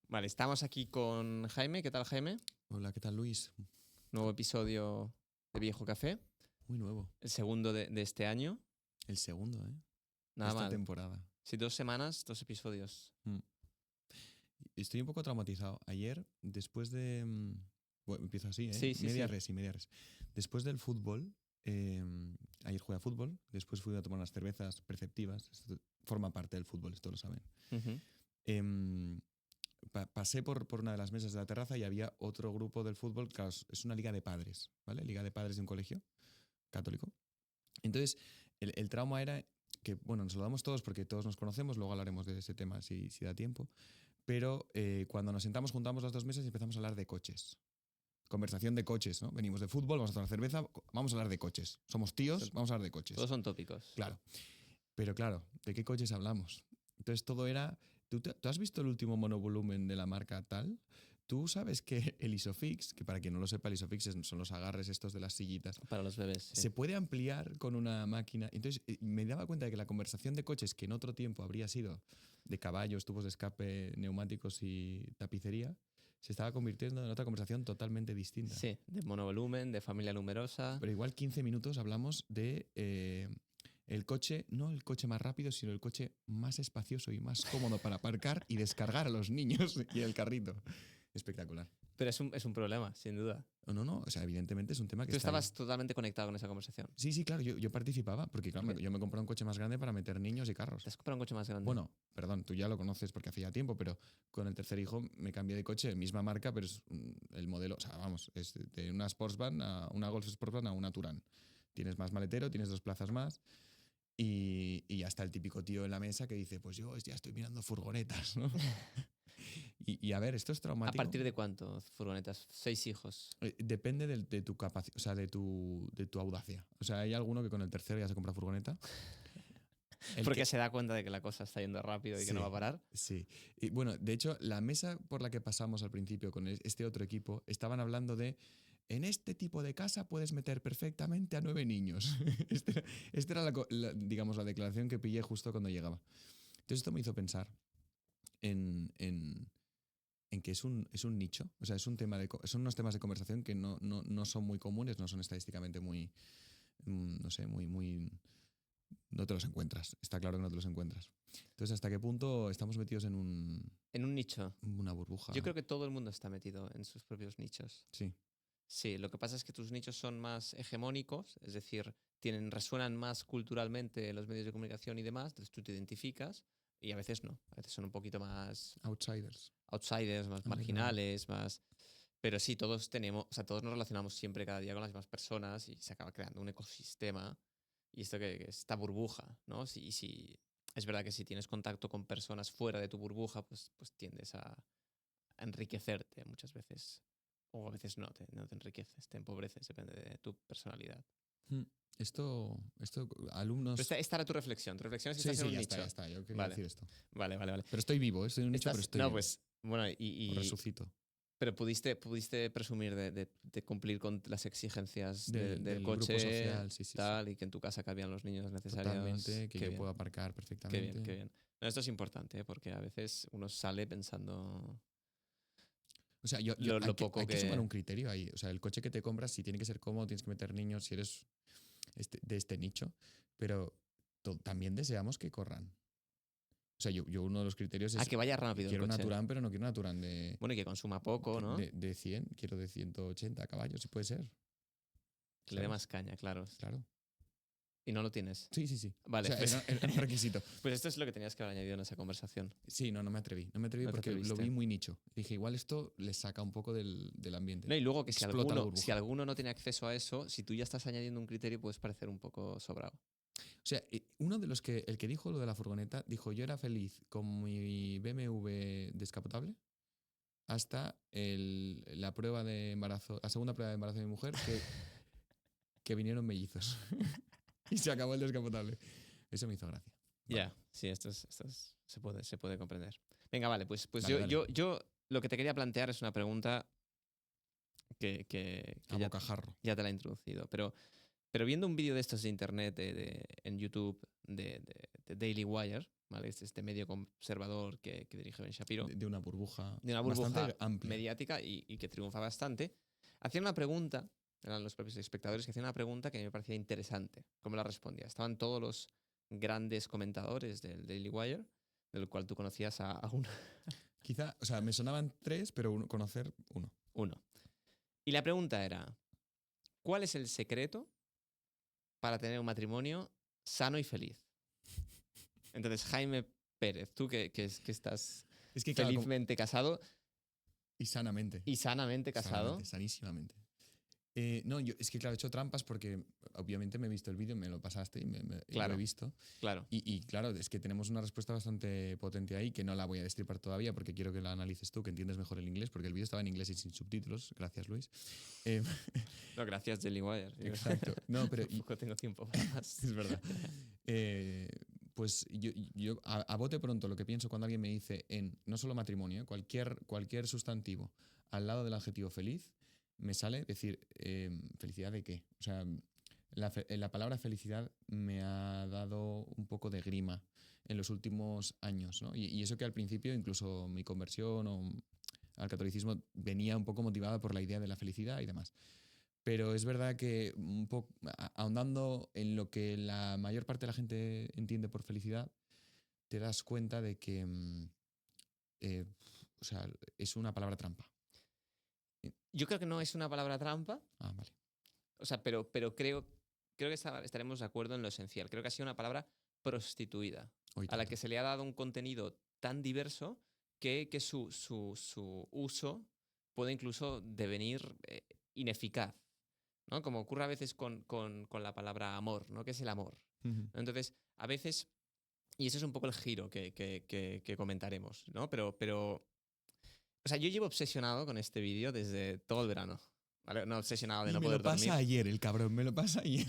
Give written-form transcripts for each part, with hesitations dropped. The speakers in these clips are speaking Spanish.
Vale, estamos aquí con Jaime. ¿Qué tal, Jaime? Hola, ¿qué tal, Luis? Nuevo episodio de Viejo Café, Muy nuevo. el segundo de este año. El segundo, ¿eh? Nada Esta mal. temporada. Sí, 2 semanas, 2 episodios. Mm. Estoy un poco traumatizado. Ayer, después de... Bueno, empiezo así, ¿eh? Sí, sí, media sí. res y media res. Después del fútbol, ayer jugué a fútbol, después fui a tomar unas cervezas perceptivas. Esto forma parte del fútbol, esto lo saben. Ujú. Em, pasé por una de las mesas de la terraza y había otro grupo del fútbol. Claro, es una liga de padres, ¿vale? Liga de padres de un colegio católico. Entonces, el trauma era que, bueno, nos saludamos todos porque todos nos conocemos, luego hablaremos de ese tema si da tiempo, pero cuando nos sentamos, juntamos las dos mesas y empezamos a hablar de coches. Conversación de coches, ¿no? Venimos de fútbol, vamos a tomar cerveza, vamos a hablar de coches. Somos tíos, vamos a hablar de coches. Todos son tópicos. Claro. Pero claro, ¿de qué coches hablamos? Entonces todo era... ¿Tú has visto el último monovolumen de la marca tal? Tú sabes que el Isofix, que para quien no lo sepa, el Isofix son los agarres estos de las sillitas, Para los bebés, sí. se puede ampliar con una máquina. Entonces me daba cuenta de que la conversación de coches, que en otro tiempo habría sido de caballos, tubos de escape, neumáticos y tapicería, se estaba convirtiendo en otra conversación totalmente distinta. Sí, de monovolumen, de familia numerosa. Pero igual 15 minutos hablamos de el coche, no el coche más rápido, sino el coche más espacioso y más cómodo para aparcar y descargar a los niños y el carrito. Espectacular. Pero es un problema, sin duda. No, o sea, evidentemente es un tema que Tú está ahí. estabas totalmente conectado con esa conversación. Sí, claro, yo participaba, porque claro, yo me compré un coche más grande para meter niños y carros. ¿Te has comprado un coche más grande? Bueno, perdón, tú ya lo conoces porque hacía tiempo, pero con el tercer hijo me cambié de coche, misma marca, pero es el modelo, o sea, vamos, es de una Sportsvan a una Golf Sportsvan a una Touran. Tienes más maletero, tienes 2 plazas más y ya está el típico tío en la mesa que dice, pues yo ya estoy mirando furgonetas, ¿no? y a ver, esto es ¿A traumático. partir de cuánto, furgonetas? 6 hijos. Depende de tu capacidad, o sea, de tu audacia. O sea, hay alguno que con el tercero ya se compra furgoneta. Porque se da cuenta de que la cosa está yendo rápido y sí, que no va a parar. Sí. Y bueno, de hecho, la mesa por la que pasamos al principio con este otro equipo, estaban hablando de, en este tipo de casa puedes meter perfectamente a 9 niños. Esta era digamos, la declaración que pillé justo cuando llegaba. Entonces esto me hizo pensar en que es un nicho, o sea, son unos temas de conversación que no son muy comunes, no son estadísticamente muy, no sé, muy... No te los encuentras, está claro que no te los encuentras. Entonces, ¿hasta qué punto estamos metidos en un nicho? Una burbuja. Yo creo que todo el mundo está metido en sus propios nichos. Sí. Sí, lo que pasa es que tus nichos son más hegemónicos, es decir, resuenan más culturalmente en los medios de comunicación y demás, entonces tú te identificas y a veces no, a veces son un poquito más Outsiders, más marginales, más... Pero sí, todos todos nos relacionamos siempre cada día con las mismas personas y se acaba creando un ecosistema y esto que esta burbuja, ¿no? Si es verdad que si tienes contacto con personas fuera de tu burbuja, pues tiendes a enriquecerte muchas veces. O a veces no te enriqueces, te empobreces, depende de tu personalidad. Esto alumnos... Pero esta era tu reflexión. Tu reflexión es que Sí, estás en un ya nicho. está, ya está. Yo quería decir esto. Vale. Pero estoy vivo, estoy en un nicho, pero estoy No, vivo. pues, bueno, Resucito. Pero pudiste presumir de cumplir con las exigencias del coche, grupo social, sí. y que en tu casa cabían los niños necesarios. Totalmente, que Qué yo bien. puedo aparcar perfectamente. Qué bien. No, esto es importante, porque a veces uno sale pensando... O sea, hay que sumar un criterio ahí. O sea, el coche que te compras, si tiene que ser cómodo, tienes que meter niños, si eres de este nicho, pero también deseamos que corran. O sea, yo uno de los criterios es... que vaya rápido quiero el coche. una Touran, pero no quiero una Touran de... Bueno, y que consuma poco, ¿no? De 100, quiero de 180 caballos, si puede ser. Que le dé más caña, claro. Claro. ¿Y no lo tienes? Sí. Vale, o sea, era un requisito. Pues esto es lo que tenías que haber añadido en esa conversación. Sí, no me atreví. No me atreví No te porque atreviste. lo vi muy nicho. Dije, igual esto les saca un poco del ambiente. No, y luego que si Explota alguno no tiene acceso a eso, si tú ya estás añadiendo un criterio, puedes parecer un poco sobrado. O sea, uno de los el que dijo lo de la furgoneta, dijo, yo era feliz con mi BMW descapotable hasta la prueba de embarazo, la segunda prueba de embarazo de mi mujer, que vinieron mellizos. Y se acabó el descapotable. Eso me hizo gracia. Ya, sí, esto se puede comprender. Venga, vale, pues Dale. yo lo que te quería plantear es una pregunta que a bocajarro. ya te la he introducido, pero Pero viendo un vídeo de estos de internet, en YouTube, de Daily Wire, ¿vale? Es este medio conservador que dirige Ben Shapiro, De una burbuja, de una burbuja bastante amplia. mediática y que triunfa bastante, hacían una pregunta, eran los propios espectadores que hacían una pregunta que a mí me parecía interesante. ¿Cómo la respondía? Estaban todos los grandes comentadores del Daily Wire, del cual tú conocías a uno. Quizá, o sea, me sonaban 3, pero conocer uno. Uno. Y la pregunta era, ¿cuál es el secreto para tener un matrimonio sano y feliz? Entonces, Jaime Pérez, tú que estás Es que, claro, felizmente casado y sanamente. y sanamente casado. Sanamente, sanísimamente. No, es que claro, he hecho trampas porque obviamente me he visto el vídeo, me lo pasaste y Claro. lo he visto. Claro. Y claro, es que tenemos una respuesta bastante potente ahí que no la voy a destripar todavía porque quiero que la analices tú, que entiendes mejor el inglés, porque el vídeo estaba en inglés y sin subtítulos. Gracias, Luis. No, gracias, Daily Wire. Exacto. No, pero Tampoco tengo tiempo para más. es verdad. Pues yo a bote pronto lo que pienso cuando alguien me dice en no solo matrimonio, cualquier sustantivo al lado del adjetivo feliz, me sale decir felicidad de qué. O sea, la palabra felicidad me ha dado un poco de grima en los últimos años, ¿no? Y eso que al principio incluso mi conversión al catolicismo venía un poco motivada por la idea de la felicidad y demás. Pero es verdad que un poco ahondando en lo que la mayor parte de la gente entiende por felicidad, te das cuenta de que o sea, es una palabra trampa. Yo creo que no es una palabra trampa. Ah, vale. O sea, pero creo que estaremos de acuerdo en lo esencial. Creo que ha sido una palabra prostituida, Hoy a la tanto. que se le ha dado un contenido tan diverso que su uso puede incluso devenir ineficaz, ¿no? Como ocurre a veces con la palabra amor, ¿no? ¿Qué es el amor? Ujú. Entonces, a veces, y ese es un poco el giro que comentaremos, ¿no? O sea, yo llevo obsesionado con este vídeo desde todo el verano. ¿Vale? No obsesionado de Y no me poder lo pasa dormir. ayer, el cabrón, me lo pasa ayer.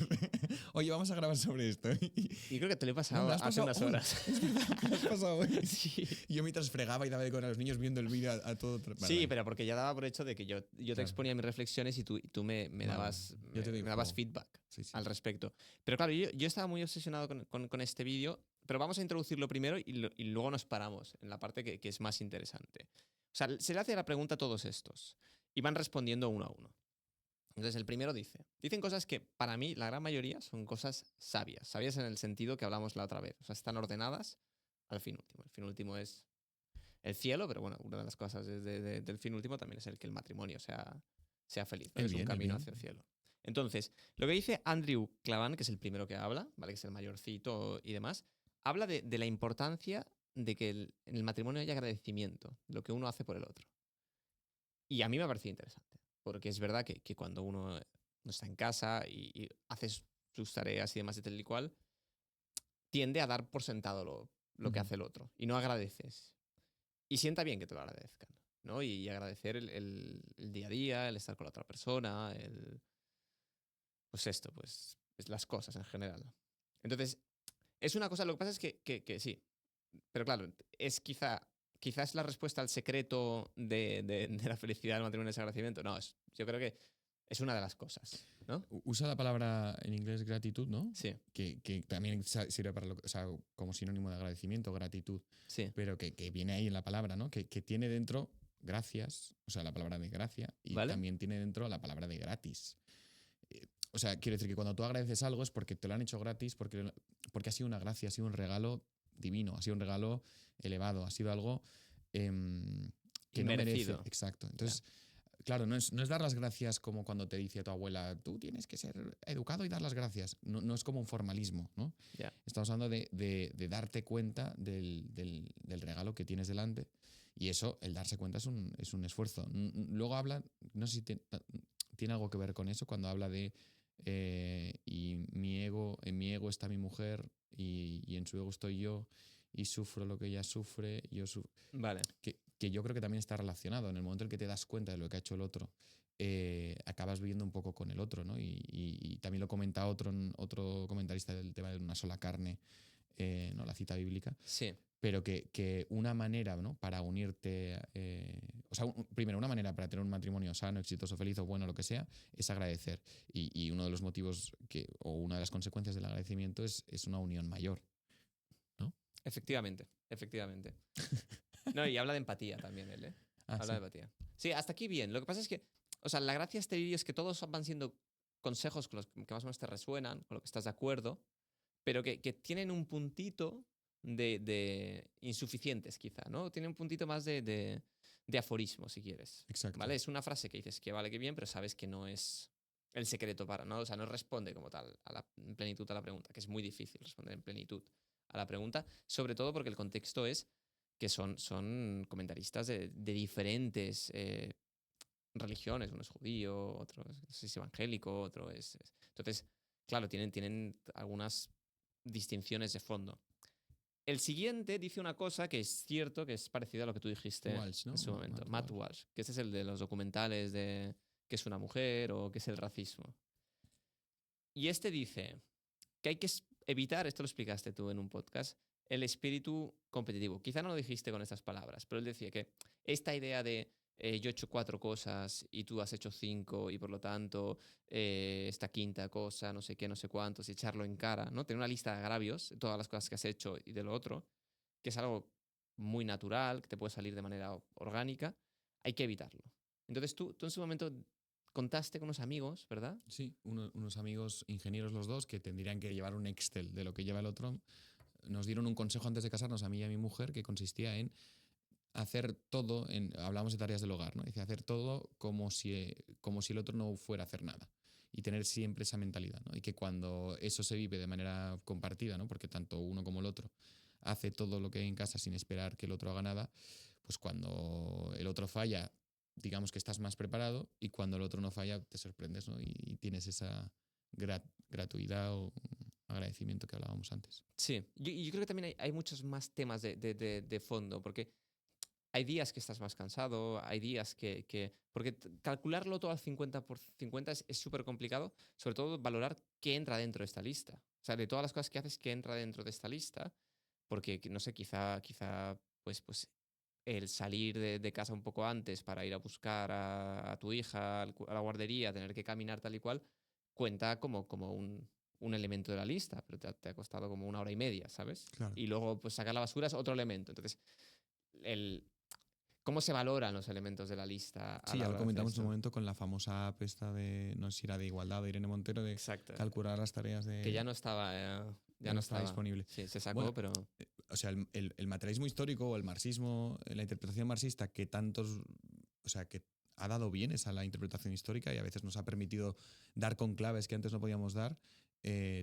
Oye, vamos a grabar sobre esto. Y creo que te lo he No, pasado me lo has hace pasado unas hoy. horas. Es verdad, me lo has pasado hoy. Sí. Y yo mientras fregaba y daba de comer a los niños viendo el vídeo a todo. Vale, Sí, vale. pero porque ya daba por hecho de que yo te Claro. exponía mis reflexiones y tú me Vale, dabas, vale. Yo te doy me dabas juego. feedback Sí, sí. al respecto. Pero claro, yo estaba muy obsesionado con este vídeo, pero vamos a introducirlo primero y luego nos paramos en la parte que es más interesante. O sea, se le hace la pregunta a todos estos y van respondiendo uno a uno. Entonces el primero dicen cosas que para mí la gran mayoría son cosas sabias, sabias en el sentido que hablamos la otra vez, o sea, están ordenadas al fin último. El fin último es el cielo, pero bueno, una de las cosas del fin último también es el que el matrimonio sea feliz, ¿no? El Es un bien, el camino bien. hacia el cielo. Entonces, lo que dice Andrew Klavan, que es el primero que habla, ¿vale? Que es el mayorcito y demás, habla de la importancia de que en el matrimonio haya agradecimiento, de lo que uno hace por el otro. Y a mí me parece interesante, porque es verdad que cuando uno no está en casa y haces sus tareas y demás de tal y cual, tiende a dar por sentado lo que Ujú. hace el otro y no agradeces. Y sienta bien que te lo agradezcan, ¿no? Y agradecer el día a día, el estar con la otra persona, pues las cosas en general. Entonces, es una cosa, lo que pasa es que sí, pero claro, es quizás la respuesta al secreto de la felicidad del matrimonio es agradecimiento. No, yo creo que es una de las cosas, ¿no? Usa la palabra en inglés gratitud, ¿no? Sí, Que también sirve para o sea, como sinónimo de agradecimiento, gratitud, sí. pero que viene ahí en la palabra, ¿no? Que tiene dentro gracias, o sea, la palabra de gracia, y ¿Vale? también tiene dentro la palabra de gratis. O sea, quiero decir que cuando tú agradeces algo es porque te lo han hecho gratis, porque ha sido una gracia, ha sido un regalo divino, ha sido un regalo elevado, ha sido algo que no merece. Inmerecido. Exacto. Entonces, claro, no es dar las gracias como cuando te dice tu abuela, tú tienes que ser educado y dar las gracias. No es como un formalismo, ¿no? Ya. Estamos hablando de darte cuenta del regalo que tienes delante. Y eso, el darse cuenta es un esfuerzo. Luego habla, no sé si tiene algo que ver con eso, cuando habla de y en mi ego está mi mujer y en su ego estoy yo y sufro lo que ella sufre, Vale. que yo creo que también está relacionado. En el momento en que te das cuenta de lo que ha hecho el otro, acabas viviendo un poco con el otro, ¿no? Y también lo comenta otro comentarista del tema de una sola carne, ¿no? La cita bíblica, Sí, pero que una manera, ¿no? Para unirte, o sea, primero, una manera para tener un matrimonio sano, exitoso, feliz o bueno, lo que sea, es agradecer. Y uno de los motivos o una de las consecuencias del agradecimiento es una unión mayor, ¿no? efectivamente, efectivamente. No, y habla de empatía también él, ¿eh? Ah, Habla de sí, empatía. Sí, hasta aquí bien. Lo que pasa es que, o sea, la gracia de este vídeo es que todos van siendo consejos con los que más o menos te resuenan, con lo que estás de acuerdo, pero que tienen un puntito de insuficientes, quizá, ¿no? Tienen un puntito más de aforismo, si quieres. exacto. ¿Vale? Es una frase que dices que vale, que bien, pero sabes que no es el secreto para, ¿no? O sea, no responde como tal en plenitud a la pregunta, que es muy difícil responder en plenitud a la pregunta, sobre todo porque el contexto es que son comentaristas de diferentes religiones. Uno es judío, otro es evangélico, otro es. Entonces, claro, tienen algunas distinciones de fondo. El siguiente dice una cosa que es cierto, que es parecida a lo que tú dijiste Walsh, ¿no? en su momento. Matt Walsh. Walsh, que este es el de los documentales de qué es una mujer o qué es el racismo. Y este dice que hay que evitar, esto lo explicaste tú en un podcast, el espíritu competitivo. Quizá no lo dijiste con estas palabras, pero él decía que esta idea de yo he hecho 4 cosas y tú has hecho 5 y por lo tanto esta quinta cosa, no sé qué, no sé cuántos, y echarlo en cara, ¿no? Tener una lista de agravios de todas las cosas que has hecho y de lo otro, que es algo muy natural, que te puede salir de manera orgánica, hay que evitarlo. Entonces tú en su momento contaste con unos amigos, ¿verdad? Sí, unos amigos ingenieros los dos que tendrían que llevar un Excel de lo que lleva el otro. Nos dieron un consejo antes de casarnos a mí y a mi mujer que consistía en hacer todo, hablamos de tareas del hogar, ¿no? Dice, hacer todo como si el otro no fuera a hacer nada. Y tener siempre esa mentalidad, ¿no? Y que cuando eso se vive de manera compartida, ¿no? Porque tanto uno como el otro hace todo lo que hay en casa sin esperar que el otro haga nada, pues cuando el otro falla, digamos que estás más preparado y cuando el otro no falla te sorprendes, ¿no? Y tienes esa gratuidad o agradecimiento que hablábamos antes. Sí, yo creo que también hay muchos más temas de fondo, porque hay días que estás más cansado, hay días porque calcularlo todo al 50 por 50 es súper complicado, sobre todo valorar qué entra dentro de esta lista. O sea, de todas las cosas que haces, qué entra dentro de esta lista, porque, no sé, quizá pues el salir de casa un poco antes para ir a buscar a tu hija a la guardería, tener que caminar tal y cual, cuenta como un elemento de la lista, pero te ha costado como 1 hora y media, ¿sabes? Claro. Y luego, pues sacar la basura es otro elemento. Entonces, el, ¿cómo se valoran los elementos de la lista a Sí, la ya lo hora de hacer comentamos en un esto? momento con la famosa app esta de, no sé si era de igualdad de Irene Montero, de Exacto. calcular las tareas Que de... ya no estaba. Ya Ya no no estaba estaba. disponible. Sí, se sacó, Bueno, pero. o sea, el materialismo histórico o el marxismo, la interpretación marxista que tantos, o sea, que ha dado bienes a la interpretación histórica y a veces nos ha permitido dar con claves que antes no podíamos dar,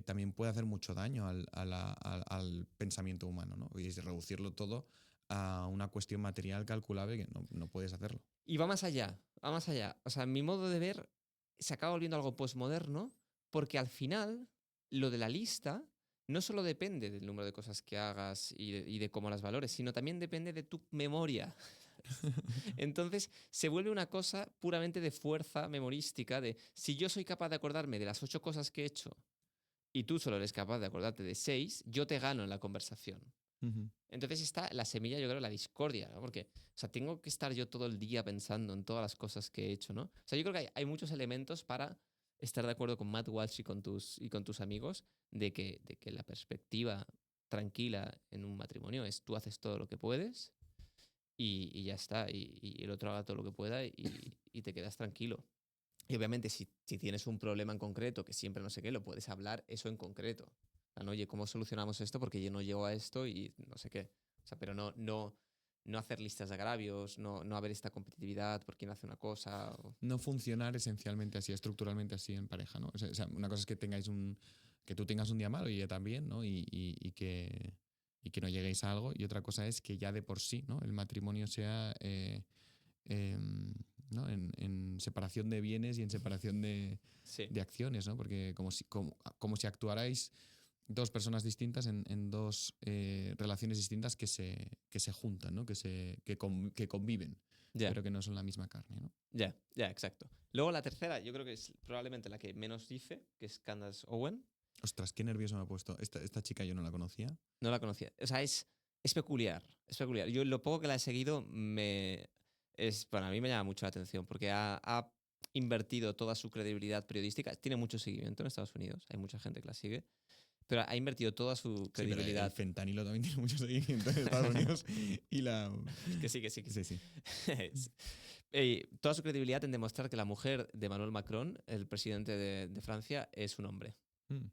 también puede hacer mucho daño al pensamiento humano, ¿no? Y es reducirlo todo a una cuestión material calculable que no puedes hacerlo. Y va más allá. Va más allá. O sea, mi modo de ver se acaba volviendo algo postmoderno, porque al final, lo de la lista no solo depende del número de cosas que hagas y de cómo las valores, sino también depende de tu memoria. Entonces se vuelve una cosa puramente de fuerza memorística, de si yo soy capaz de acordarme de las 8 cosas que he hecho y tú solo eres capaz de acordarte de 6, yo te gano en la conversación. Ujú. Entonces está la semilla, yo creo, la discordia, ¿no? Porque, o sea, tengo que estar yo todo el día pensando en todas las cosas que he hecho, ¿no? O sea, yo creo que hay muchos elementos para estar de acuerdo con Matt Walsh y con tus amigos de que la perspectiva tranquila en un matrimonio es tú haces todo lo que puedes y ya está, y el otro haga todo lo que pueda y te quedas tranquilo. Y obviamente si tienes un problema en concreto, que siempre no sé qué, lo puedes hablar eso en concreto. O sea, no, oye, ¿cómo solucionamos esto? Porque yo no llego a esto y no sé qué. O sea, pero no hacer listas de agravios, no haber esta competitividad por quién hace una cosa. No funcionar esencialmente así, estructuralmente así en pareja, ¿no? O sea, una cosa es que que tú tengas un día malo y ella también, ¿no? Y que no lleguéis a algo. Y otra cosa es que ya de por sí, ¿no? El matrimonio sea ¿no? En separación de bienes y en separación Sí, de acciones, ¿no? Porque como si actuarais dos personas distintas en dos relaciones distintas que se juntan, ¿no? Que conviven, ya, pero que no son la misma carne, ¿no? ya, exacto. Luego la tercera, yo creo que es probablemente la que menos dice, que es Candace Owen, Ostras, qué nervioso me ha puesto. Esta chica yo no la conocía. No la conocía. O sea, es peculiar. Es peculiar. Yo lo poco que la he seguido bueno, a mí me llama mucho la atención porque ha invertido toda su credibilidad periodística. Tiene mucho seguimiento en Estados Unidos. Hay mucha gente que la sigue. Pero ha invertido toda su Sí, pero el credibilidad. fentanilo también tiene mucho seguimiento en Estados Unidos. Y la... Que sí. Sí. Toda su credibilidad en demostrar que la mujer de Emmanuel Macron, el presidente de Francia, es un hombre. Mm.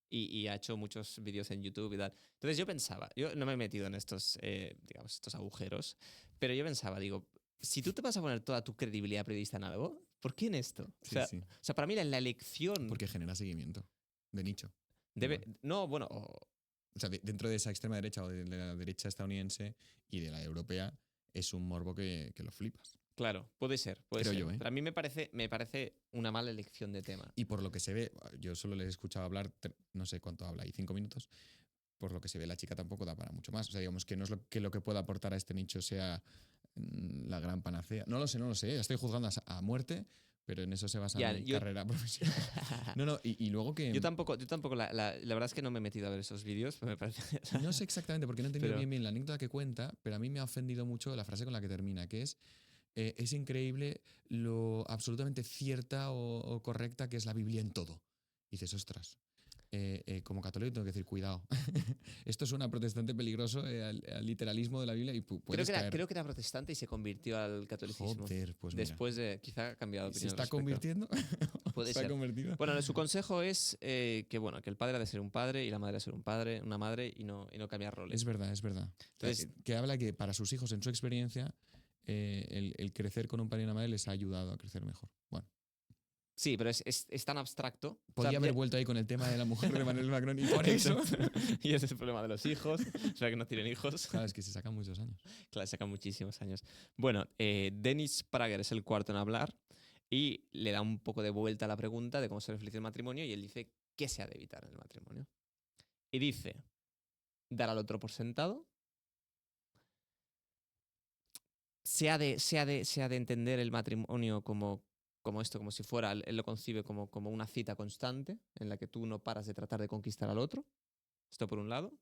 Y ha hecho muchos vídeos en YouTube y tal. Entonces yo pensaba, yo no me he metido en digamos, estos agujeros, pero yo pensaba, digo, si tú te vas a poner toda tu credibilidad periodista en algo, ¿por qué en esto? Sí. O sea, para mí la elección Porque genera seguimiento de nicho. debe... Igual. No, bueno, O sea, dentro de esa extrema derecha o de la derecha estadounidense y de la europea, es un morbo que lo flipas. claro, puede ser. Creo yo, ¿eh? Pero a mí me parece una mala elección de tema. Y por lo que se ve, yo solo le he escuchado hablar, no sé cuánto habla, ahí 5 minutos. Por lo que se ve, la chica tampoco da para mucho más. O sea, digamos que no es lo que pueda aportar a este nicho sea la gran panacea. No lo sé. Estoy juzgando a muerte, pero en eso se basa Ya, mi carrera profesional. No, y luego que... Yo tampoco, la verdad es que no me he metido a ver esos vídeos, pero me parece... No sé exactamente porque no he entendido Pero- bien la anécdota que cuenta, pero a mí me ha ofendido mucho la frase con la que termina, que es increíble lo absolutamente cierta o correcta que es la Biblia en todo. Y dices, ostras, como católico tengo que decir, cuidado. Esto suena protestante peligroso al literalismo de la Biblia y puedes caer. creo que era protestante y se convirtió al catolicismo. Joder, pues mira. Después de... Quizá ha cambiado de ¿Se opinión al está respecto. convirtiendo? Puede ¿Se ha ser. convertido? Bueno, su consejo es bueno, que el padre ha de ser un padre y la madre ha de ser un padre, una madre y no cambiar roles. Es verdad. Entonces- Que habla que para sus hijos, en su experiencia, el crecer con un padre y una madre les ha ayudado a crecer mejor. Bueno, Sí, pero es tan abstracto. O sea, podía haber vuelto ahí con el tema de la mujer de Emmanuel Macron y por eso... Exacto. Y ese es el problema de los hijos. O sea, que no tienen hijos. Claro, es que se sacan muchos años. Claro, sacan muchísimos años. Bueno, Dennis Prager es el cuarto en hablar y le da un poco de vuelta a la pregunta de cómo ser feliz en el matrimonio y él dice qué se ha de evitar en el matrimonio. Y dice, dar al otro por sentado. Se ha de entender el matrimonio como esto, como si fuera, él lo concibe como una cita constante en la que tú no paras de tratar de conquistar al otro. Esto por un lado.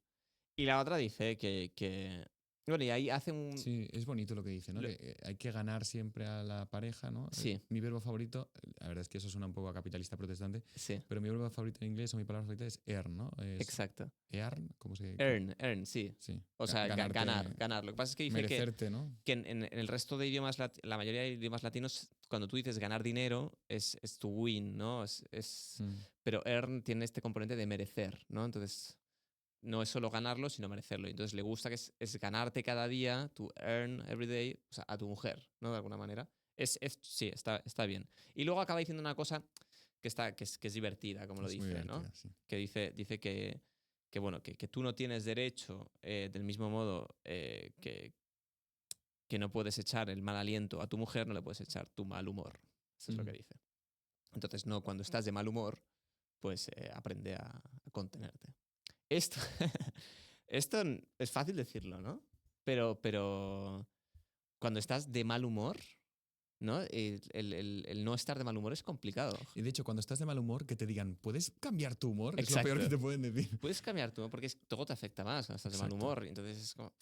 Y la otra dice que bueno, y ahí hace un... Sí, es bonito lo que dice, ¿no? Lo- Que hay que ganar siempre a la pareja, ¿no? Sí. Mi verbo favorito, la verdad es que eso suena un poco a capitalista protestante, Sí, pero mi verbo favorito en inglés o mi palabra favorita es earn, ¿no? exacto. Earn, ¿cómo se...? Earn, sí. Sí. O sea, ganarte, ganar. Lo que pasa es que dice merecerte, ¿no? que en el resto de idiomas, la mayoría de idiomas latinos, cuando tú dices ganar dinero, es to win, ¿no? Mm. Pero earn tiene este componente de merecer, ¿no? Entonces, no es solo ganarlo, sino merecerlo. Y entonces le gusta que es ganarte cada día, to earn every day, o sea, a tu mujer, ¿no? De alguna manera. Sí, está bien. Y luego acaba diciendo una cosa que es divertida, como lo Es muy dice, ¿no? divertida, sí. Que dice que bueno, que tú no tienes derecho, del mismo modo que no puedes echar el mal aliento a tu mujer, no le puedes echar tu mal humor. Eso es lo que dice. Entonces, no, cuando estás de mal humor, pues aprende a contenerte. Esto, esto es fácil decirlo, ¿no? Pero cuando estás de mal humor, ¿no? El no estar de mal humor es complicado. Y de hecho, cuando estás de mal humor, que te digan, ¿puedes cambiar tu humor? Es lo Exacto. peor que te pueden decir. Puedes cambiar tu humor porque todo te afecta más cuando estás de mal Exacto. humor. Entonces es como...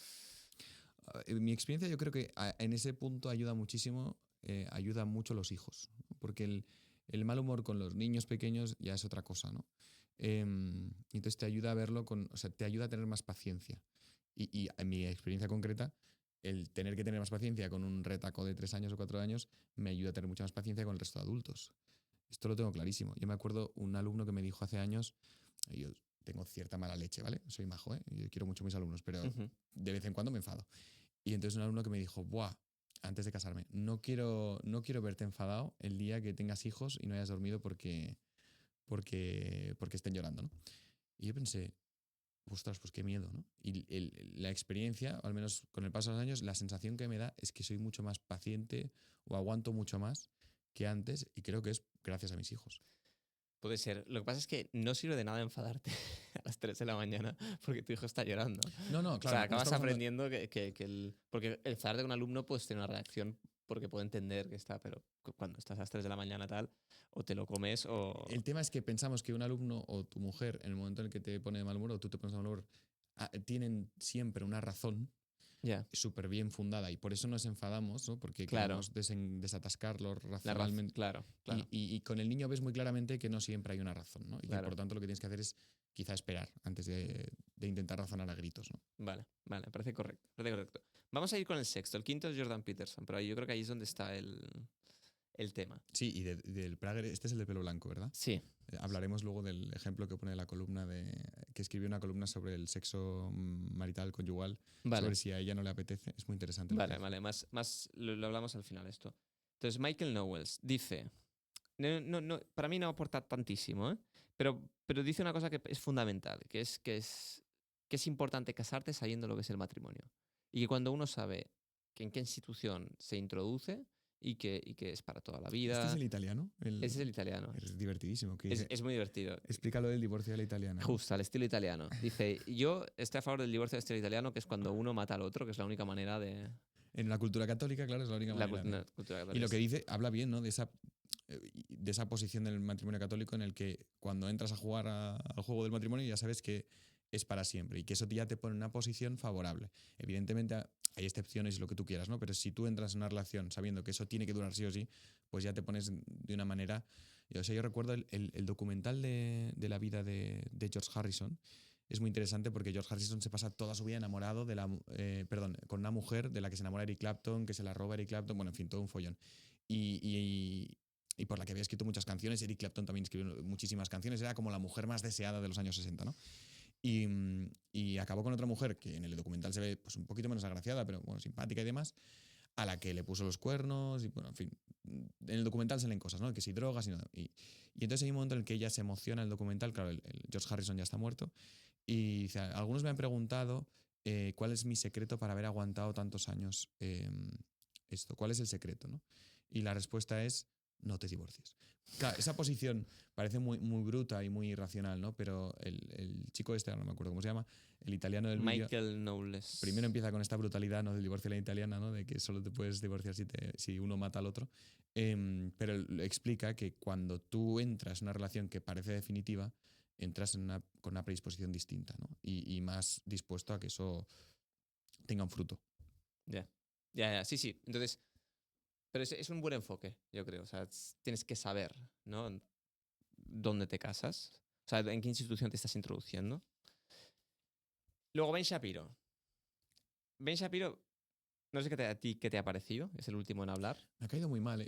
En mi experiencia, yo creo que en ese punto ayuda muchísimo, ayuda mucho los hijos, ¿no? Porque el mal humor con los niños pequeños ya es otra cosa, ¿no? Entonces te ayuda a verlo o sea, te ayuda a tener más paciencia. Y en mi experiencia concreta, el tener que tener más paciencia con un retaco de 3 años o 4 años me ayuda a tener mucha más paciencia con el resto de adultos. Esto lo tengo clarísimo. Yo me acuerdo un alumno que me dijo hace años, yo tengo cierta mala leche, ¿vale? Soy majo, ¿eh? Yo quiero mucho a mis alumnos, pero de vez en cuando me enfado. Y entonces un alumno que me dijo, buah, antes de casarme, no quiero verte enfadado el día que tengas hijos y no hayas dormido porque estén llorando, ¿no? Y yo pensé, ostras, pues qué miedo, ¿no? Y la experiencia, o al menos con el paso de los años, la sensación que me da es que soy mucho más paciente o aguanto mucho más que antes y creo que es gracias a mis hijos. Puede ser. Lo que pasa es que no sirve de nada enfadarte a las 3 de la mañana porque tu hijo está llorando. No, claro. O sea, acabas estamos aprendiendo porque el enfadarte con un alumno puedes tener una reacción porque puedo entender que está, pero cuando estás a las 3 de la mañana tal, o te lo comes o... El tema es que pensamos que un alumno o tu mujer, en el momento en el que te pone de mal humor o tú te pones de mal humor, tienen siempre una razón Ya, súper bien fundada y por eso nos enfadamos, ¿no? Porque claro, queremos desatascarlo racionalmente. claro, claro, Y con el niño ves muy claramente que no siempre hay una razón, ¿no? Y que por claro. tanto lo que tienes que hacer es quizá esperar antes de intentar razonar a gritos, ¿no? Vale, vale, parece correcto, parece correcto. Vamos a ir con el sexto. El quinto es Jordan Peterson, pero yo creo que ahí es donde está el tema. Sí, y del Prager, este es el de pelo blanco, ¿verdad? Sí, Hablaremos luego del ejemplo que pone la columna que escribió una columna sobre el sexo marital, conyugal, vale, sobre si a ella no le apetece. Es muy interesante lo que vale, dice. vale. Más lo hablamos al final esto. Entonces, Michael Knowles dice, para mí no aporta tantísimo, ¿eh? Pero dice una cosa que es fundamental, que es importante casarte sabiendo lo que es el matrimonio. Y que cuando uno sabe que en qué institución se introduce y que es para toda la Este es vida, el italiano. ese es el italiano. Es divertidísimo. Que dice, Es muy divertido. explica lo del divorcio de la italiana, ¿no? Justo, al estilo italiano. Dice, yo estoy a favor del divorcio al estilo italiano, que es cuando uno mata al otro, que es la única manera de... En la cultura católica, claro, es la única La manera. ¿no? cultura Y lo católica. que dice, habla bien, ¿no? De esa posición del matrimonio católico en el que cuando entras a jugar al juego del matrimonio ya sabes que es para siempre y que eso ya te pone en una posición favorable. Evidentemente hay excepciones y lo que tú quieras, ¿no? Pero si tú entras en una relación sabiendo que eso tiene que durar sí o sí, pues ya te pones de una manera... O sea, yo recuerdo el documental de la vida de George Harrison. Es muy interesante porque George Harrison se pasa toda su vida enamorado con una mujer de la que se enamora Eric Clapton, que se la roba Eric Clapton, bueno, en fin, todo un follón. Y por la que había escrito muchas canciones. Eric Clapton también escribió muchísimas canciones. Era como la mujer más deseada de los años 60, ¿no? Y acabó con otra mujer que en el documental se ve pues, un poquito menos agraciada, pero bueno, simpática y demás, a la que le puso los cuernos y bueno, en fin. En el documental salen cosas, ¿no? Que si drogas y entonces hay un momento en el que ella se emociona en el documental. Claro, el George Harrison ya está muerto. Y dice, algunos me han preguntado cuál es mi secreto para haber aguantado tantos años esto. ¿Cuál es el secreto, no? Y la respuesta es, no te divorcies. Claro, esa posición parece muy, muy bruta y muy irracional, ¿no? Pero el chico este, no me acuerdo cómo se llama, el italiano del vídeo, Michael Knowles. primero empieza con esta brutalidad, ¿no? Del divorcio de la italiana, ¿no? De que solo te puedes divorciar si uno mata al otro. Pero explica que cuando tú entras en una relación que parece definitiva, entras con una predisposición distinta, ¿no? Y más dispuesto a que eso tenga un fruto. Ya, ya, sí, sí. Entonces, pero es un buen enfoque, yo creo. O sea, tienes que saber, ¿no? Dónde te casas. O sea, en qué institución te estás introduciendo. Luego Ben Shapiro. Ben Shapiro, no sé a ti qué te ha parecido. Es el último en hablar. Me ha caído muy mal.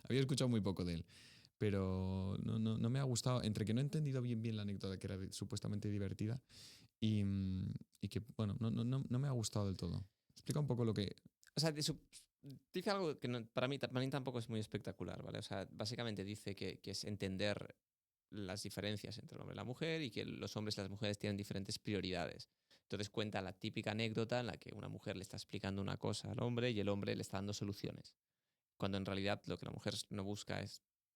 Había escuchado muy poco de él, pero no me ha gustado. Entre que no he entendido bien la anécdota, que era supuestamente divertida, y que, bueno, no me ha gustado del todo. Explica un poco lo que... O sea, dice algo que para mí tampoco es muy espectacular, ¿vale? O sea, básicamente dice que es entender las diferencias entre el hombre y la mujer y que los hombres y las mujeres tienen diferentes prioridades. Entonces cuenta la típica anécdota en la que una mujer le está explicando una cosa al hombre y el hombre le está dando soluciones. Cuando en realidad lo que la mujer no busca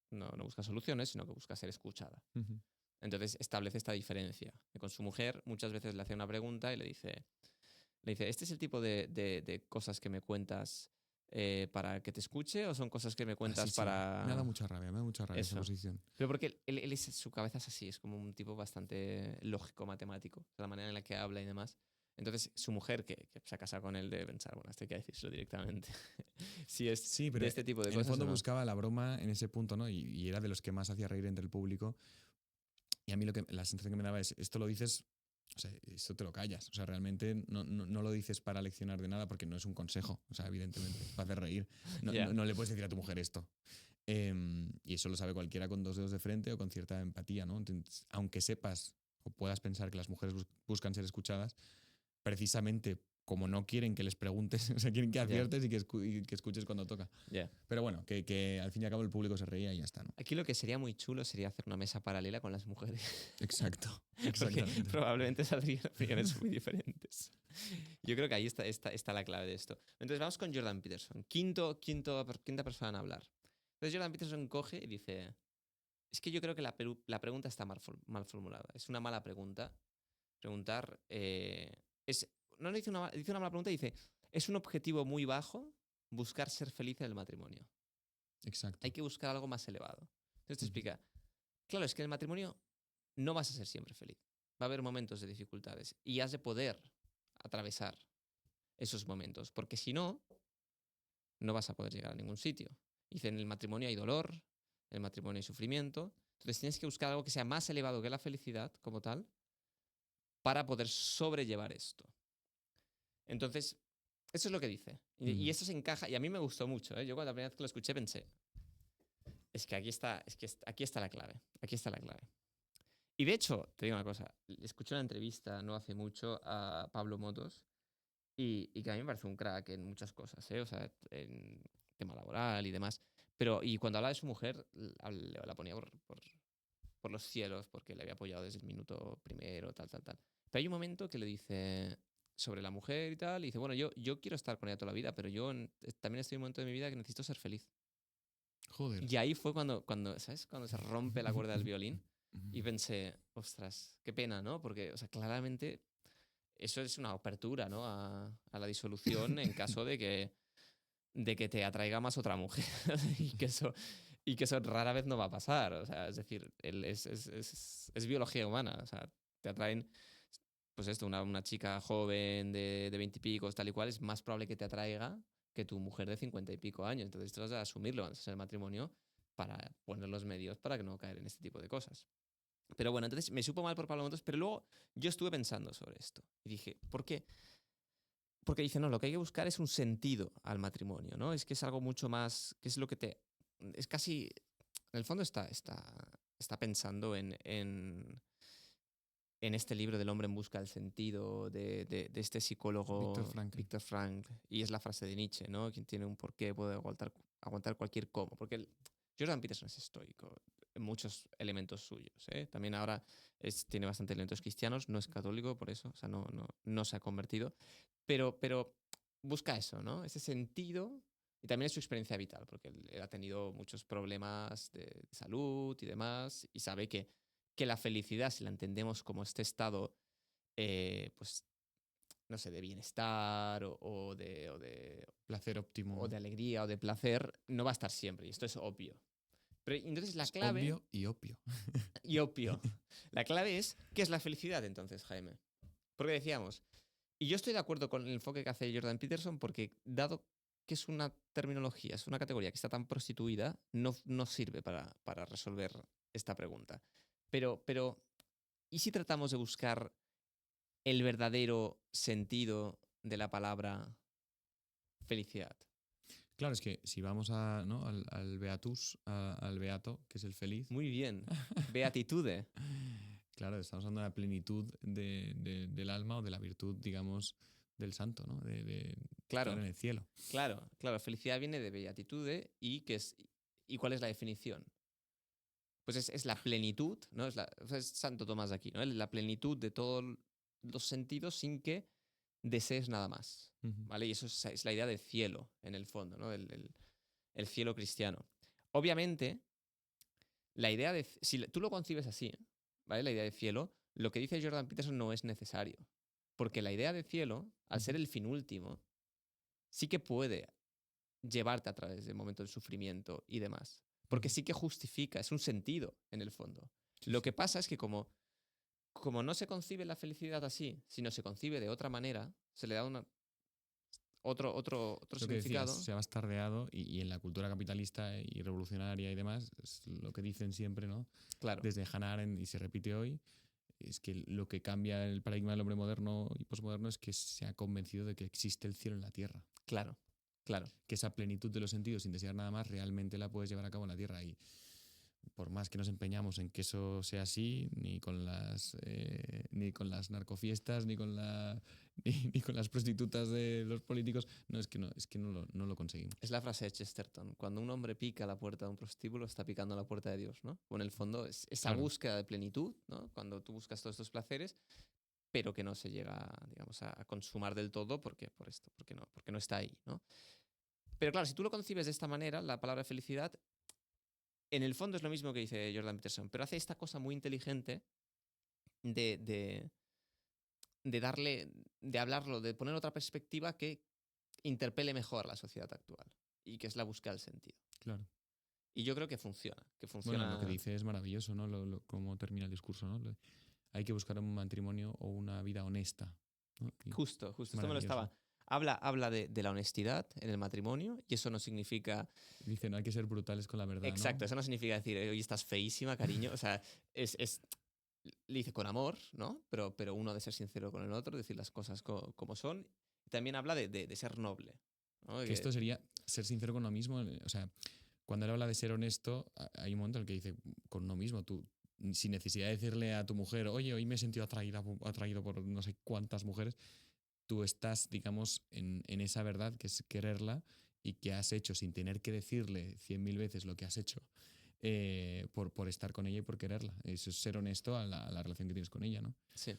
no busca soluciones, sino que busca ser escuchada. Ujú. Entonces establece esta diferencia. Que con su mujer muchas veces le hace una pregunta y le dice, ¿este es el tipo de cosas que me cuentas para que te escuche o son cosas que me cuentas Sí. para... Me da mucha rabia esa Eso. posición. Pero porque su cabeza es así, es como un tipo bastante lógico, matemático, la manera en la que habla y demás. Entonces, su mujer, que se ha casado con él, debe pensar, bueno, esto hay que decírselo directamente. Si es Sí, pero de este tipo de en el cosas fondo o no. buscaba la broma en ese punto, ¿no? Y era de los que más hacía reír entre el público. Y a mí la sensación que me daba es, esto lo dices, o sea, esto te lo callas. O sea, realmente no lo dices para leccionar de nada porque no es un consejo. O sea, evidentemente, para hacer reír. Ya. No le puedes decir a tu mujer esto. Y eso lo sabe cualquiera con dos dedos de frente o con cierta empatía, ¿no? Entonces, aunque sepas o puedas pensar que las mujeres buscan ser escuchadas, precisamente como no quieren que les preguntes, o sea, quieren que Ya, aciertes y que escuches cuando toca. ya. Pero bueno, que al fin y al cabo el público se reía y ya está, ¿no? Aquí lo que sería muy chulo sería hacer una mesa paralela con las mujeres. Exacto, Porque exactamente. probablemente saldrían opiniones muy diferentes. Yo creo que ahí está la clave de esto. Entonces vamos con Jordan Peterson. Quinta persona en hablar. Entonces Jordan Peterson coge y dice, es que yo creo que la pregunta está mal formulada. Es una mala pregunta. Preguntar no dice dice una mala pregunta, dice, es un objetivo muy bajo buscar ser feliz en el matrimonio. Exacto. Hay que buscar algo más elevado. Entonces te Ujú. explica, claro, es que en el matrimonio no vas a ser siempre feliz. Va a haber momentos de dificultades y has de poder atravesar esos momentos, porque si no, no vas a poder llegar a ningún sitio. Dice, en el matrimonio hay dolor, en el matrimonio hay sufrimiento, entonces tienes que buscar algo que sea más elevado que la felicidad como tal para poder sobrellevar esto. Entonces, eso es lo que dice. Y Ujú. eso se encaja, y a mí me gustó mucho. Yo cuando la primera vez que lo escuché pensé, aquí está la clave, aquí está la clave. Y de hecho, te digo una cosa, escuché una entrevista no hace mucho a Pablo Motos y que a mí me parece un crack en muchas cosas, ¿eh? O sea, en tema laboral y demás. Pero, y cuando hablaba de su mujer, la ponía por los cielos porque le había apoyado desde el minuto primero, tal, tal, tal. Pero hay un momento que le dice sobre la mujer y tal, y dice, bueno, yo quiero estar con ella toda la vida, pero también estoy en un momento de mi vida que necesito ser feliz. Joder. Y ahí fue cuando, ¿sabes? Cuando se rompe la cuerda del violín y pensé, ostras, qué pena, ¿no? Porque, o sea, claramente eso es una apertura, ¿no? A la disolución en caso de que te atraiga más otra mujer y que eso rara vez no va a pasar. O sea, es decir, es biología humana. O sea, te atraen, pues esto, una chica joven de 20 y pico, tal y cual, es más probable que te atraiga que tu mujer de 50 y pico años. Entonces, tú vas a asumirlo antes del matrimonio para poner los medios para que no caer en este tipo de cosas. Pero bueno, entonces me supo mal por Pablo Motos, pero luego yo estuve pensando sobre esto y dije, ¿por qué? Porque dice, no, lo que hay que buscar es un sentido al matrimonio, ¿no? Es que es algo mucho más, que es lo que te... Es casi, en el fondo está pensando en este libro del hombre en busca del sentido de este Víctor psicólogo Frankl. Viktor Frankl, y es la frase de Nietzsche, ¿no? Quien tiene un porqué puede aguantar cualquier cómo, porque Jordan Peterson es estoico en muchos elementos suyos, ¿eh? También ahora tiene bastantes elementos cristianos, no es católico por eso, o sea, no se ha convertido, pero busca eso, ¿no? Ese sentido y también es su experiencia vital, porque él ha tenido muchos problemas de salud y demás, y sabe que la felicidad, si la entendemos como este estado, pues, no sé, de bienestar Placer o óptimo. de alegría o de placer, no va a estar siempre, y esto es obvio. Pero entonces la Es clave, obvio y opio. y obvio, la clave es, ¿qué es la felicidad entonces, Jaime? Porque decíamos, y yo estoy de acuerdo con el enfoque que hace Jordan Peterson porque dado que es una terminología, es una categoría que está tan prostituida, no sirve para resolver esta pregunta. Pero, ¿y si tratamos de buscar el verdadero sentido de la palabra felicidad? Claro, es que si vamos ¿no? al beatus, al beato, que es el feliz, Muy bien. Beatitude. claro, estamos hablando de la plenitud del alma o de la virtud, digamos, del santo, ¿no? De estar Claro, en el cielo. claro. Felicidad viene de beatitude ¿y cuál es la definición? Pues es la plenitud, ¿no? Es Santo Tomás de Aquino, ¿no? La plenitud de todos los sentidos sin que desees nada más, Ujú. ¿vale? Y eso es la idea del cielo, en el fondo, ¿no? El cielo cristiano. Obviamente, la idea de... Si tú lo concibes así, ¿vale? La idea de cielo, lo que dice Jordan Peterson no es necesario. Porque la idea de cielo, al ser Ujú. el fin último, sí que puede llevarte a través del momento del sufrimiento y demás. Porque Ujú. sí que justifica, es un sentido en el fondo. Sí, Lo que sí. pasa es que como no se concibe la felicidad así, sino se concibe de otra manera, se le da otro Es lo que decías, significado. se ha bastardeado y en la cultura capitalista y revolucionaria y demás, es lo que dicen siempre, ¿no? Claro, Desde Hannah Arendt y se repite hoy, es que lo que cambia el paradigma del hombre moderno y posmoderno es que se ha convencido de que existe el cielo en la tierra. claro, claro. Que esa plenitud de los sentidos sin desear nada más realmente la puedes llevar a cabo en la tierra. Y por más que nos empeñamos en que eso sea así, ni con las narcofiestas, ni con las prostitutas de los políticos, no, no lo conseguimos. Es la frase de Chesterton. Cuando un hombre pica la puerta de un prostíbulo, está picando la puerta de Dios, ¿no? O en el fondo es esa Claro, búsqueda de plenitud, ¿no? Cuando tú buscas todos estos placeres, pero que no se llega, digamos, a consumar del todo porque no está ahí, ¿no? Pero claro, si tú lo concibes de esta manera, la palabra felicidad, en el fondo es lo mismo que dice Jordan Peterson, pero hace esta cosa muy inteligente de, de, de hablarlo, de poner otra perspectiva que interpele mejor la sociedad actual y que es la búsqueda del sentido. Claro. Y yo creo que funciona. Bueno, lo que dice es maravilloso, ¿no? Cómo termina el discurso, ¿no? Hay que buscar un matrimonio o una vida honesta, ¿no? Justo. Esto me lo maravilloso. estaba. Habla de la honestidad en el matrimonio y eso no significa. Dice, no hay que ser brutales con la verdad, Exacto, ¿no? eso no significa decir, oye, estás feísima, cariño. O sea, le dice con amor, ¿no? Pero uno ha de ser sincero con el otro, decir las cosas como son. También habla de ser noble, ¿no? Que esto sería ser sincero con uno mismo. O sea, cuando él habla de ser honesto, hay un momento en el que dice con uno mismo, tú, sin necesidad de decirle a tu mujer, oye, hoy me he sentido atraído por no sé cuántas mujeres, tú estás, digamos, en esa verdad que es quererla y que has hecho sin tener que decirle 100.000 veces lo que has hecho por estar con ella y por quererla. Eso es ser honesto a la relación que tienes con ella, ¿no? Sí.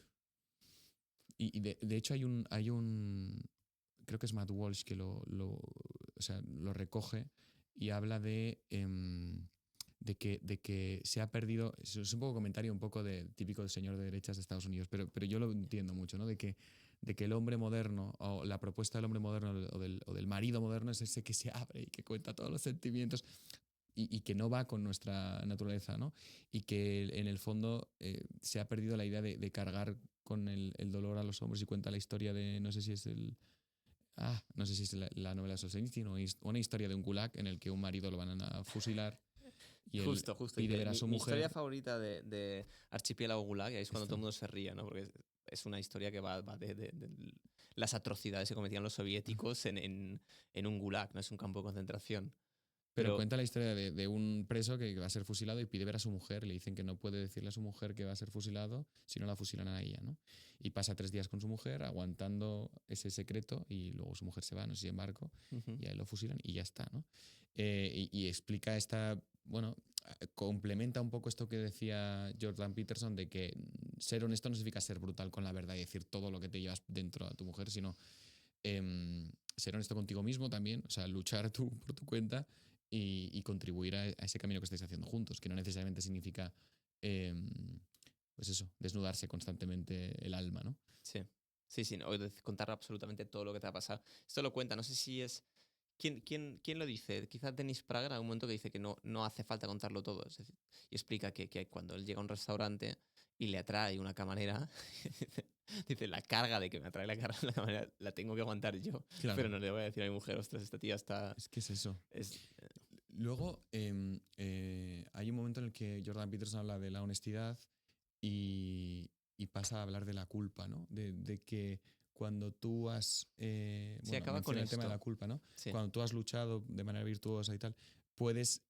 Y de hecho creo que es Matt Walsh que o sea, lo recoge y habla de que se ha perdido, es un poco comentario un poco típico del señor de derechas de Estados Unidos, pero yo lo entiendo mucho, ¿no? De que el hombre moderno o la propuesta del hombre moderno o del marido moderno es ese que se abre y que cuenta todos los sentimientos y que no va con nuestra naturaleza, ¿no? Y que en el fondo se ha perdido la idea de cargar con el dolor a los hombros y cuenta la historia de, no sé si es la novela de Solzhenitsyn o una historia de un gulag en el que un marido lo van a fusilar y él Justo. pide ver a su Mi historia mujer. favorita de Archipiélago Gulag, y ahí es cuando todo Esta. el mundo se ría, ¿no? Porque es una historia que va de las atrocidades que cometían los soviéticos en un gulag, ¿no? Es un campo de concentración. Pero Pero cuenta la historia de un preso que va a ser fusilado y pide ver a su mujer. Le dicen que no puede decirle a su mujer que va a ser fusilado si no la fusilan a ella, ¿no? Y pasa 3 días con su mujer aguantando ese secreto y luego su mujer se va, no sé si en barco, ujú, y ahí lo fusilan y ya está, ¿no? Y explica bueno, complementa un poco esto que decía Jordan Peterson de que ser honesto no significa ser brutal con la verdad y decir todo lo que te llevas dentro a tu mujer, sino ser honesto contigo mismo también, o sea, luchar tú por tu cuenta y contribuir a ese camino que estáis haciendo juntos, que no necesariamente significa, em, pues eso, desnudarse constantemente el alma, ¿no? sí. Sí, no, contar absolutamente todo lo que te ha pasado. Esto lo cuenta, no sé si es. ¿Quién lo dice? Quizás Dennis Prager en algún momento que dice que no hace falta contarlo todo. Es decir, y explica que cuando él llega a un restaurante y le atrae una camarera, dice, la carga de que me atrae la camarera la tengo que aguantar yo. Claro, Pero no le voy a decir a mi mujer, ostras, esta tía está. es que es eso. Es, Luego, hay un momento en el que Jordan Peterson habla de la honestidad y pasa a hablar de la culpa, ¿no? De que cuando tú se bueno, acaba con menciona el tema de la esto. culpa, ¿no? Sí. Cuando tú has luchado de manera virtuosa y tal, puedes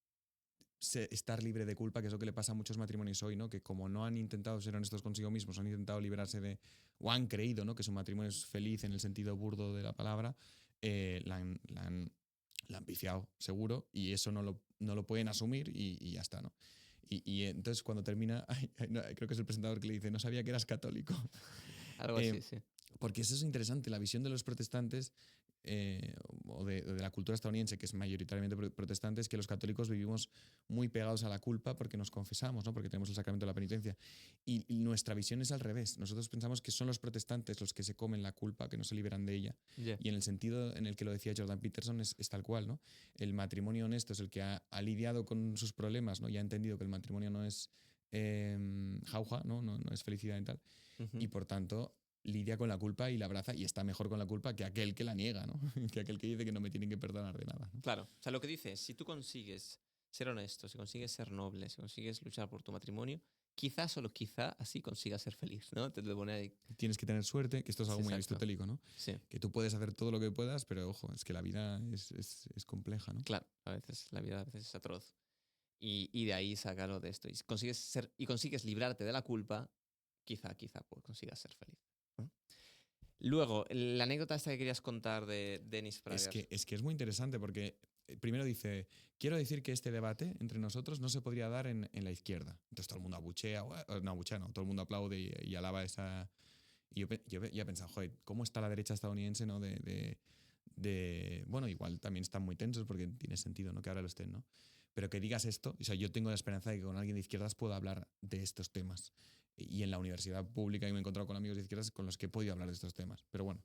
estar libre de culpa, que es lo que le pasa a muchos matrimonios hoy, ¿no? Que como no han intentado ser honestos consigo mismos, han intentado librarse o han creído, ¿no? Que su matrimonio es feliz en el sentido burdo de la palabra, la han pifiado, seguro, y eso no lo pueden asumir y ya está, ¿no? Y entonces cuando termina, creo que es el presentador que le dice, no sabía que eras católico. Algo Eh, así, sí. Porque eso es interesante, la visión de los protestantes o de la cultura estadounidense, que es mayoritariamente protestante, es que los católicos vivimos muy pegados a la culpa porque nos confesamos, ¿no? Porque tenemos el sacramento de la penitencia. Y nuestra visión es al revés. Nosotros pensamos que son los protestantes los que se comen la culpa, que no se liberan de ella. Yeah. Y en el sentido en el que lo decía Jordan Peterson es tal cual, ¿no? El matrimonio honesto es el que ha lidiado con sus problemas, ¿no? Y ha entendido que el matrimonio no es jauja, ¿no? No es felicidad y tal. Ujú. Y por tanto lidia con la culpa y la abraza y está mejor con la culpa que aquel que la niega, ¿no? Que aquel que dice que no me tienen que perdonar de nada, ¿no? Claro. O sea, lo que dice es, si tú consigues ser honesto, si consigues ser noble, si consigues luchar por tu matrimonio, quizás, solo quizá, así consigas ser feliz, ¿no? Te lo pone ahí. Tienes que tener suerte, que esto es Sí, algo muy exacto. aristotélico, ¿no? Sí, Que tú puedes hacer todo lo que puedas, pero ojo, es que la vida es compleja, ¿no? claro. A veces la vida a veces es atroz. Y de ahí sacarlo de esto. Y si consigues librarte de la culpa, quizá pues, consigas ser feliz, ¿no? Luego, la anécdota esta que querías contar de Dennis Prager. Es que es muy interesante porque primero dice, quiero decir que este debate entre nosotros no se podría dar en la izquierda. Entonces todo el mundo abuchea, no abuchea, no, todo el mundo aplaude y alaba esa. Y yo ya he pensado, joder, ¿cómo está la derecha estadounidense, ¿no? Bueno, igual también están muy tensos porque tiene sentido, ¿no? Que ahora lo estén, ¿no? Pero que digas esto, o sea, yo tengo la esperanza de que con alguien de izquierdas pueda hablar de estos temas. Y en la universidad pública yo me he encontrado con amigos de izquierdas con los que he podido hablar de estos temas. Pero bueno,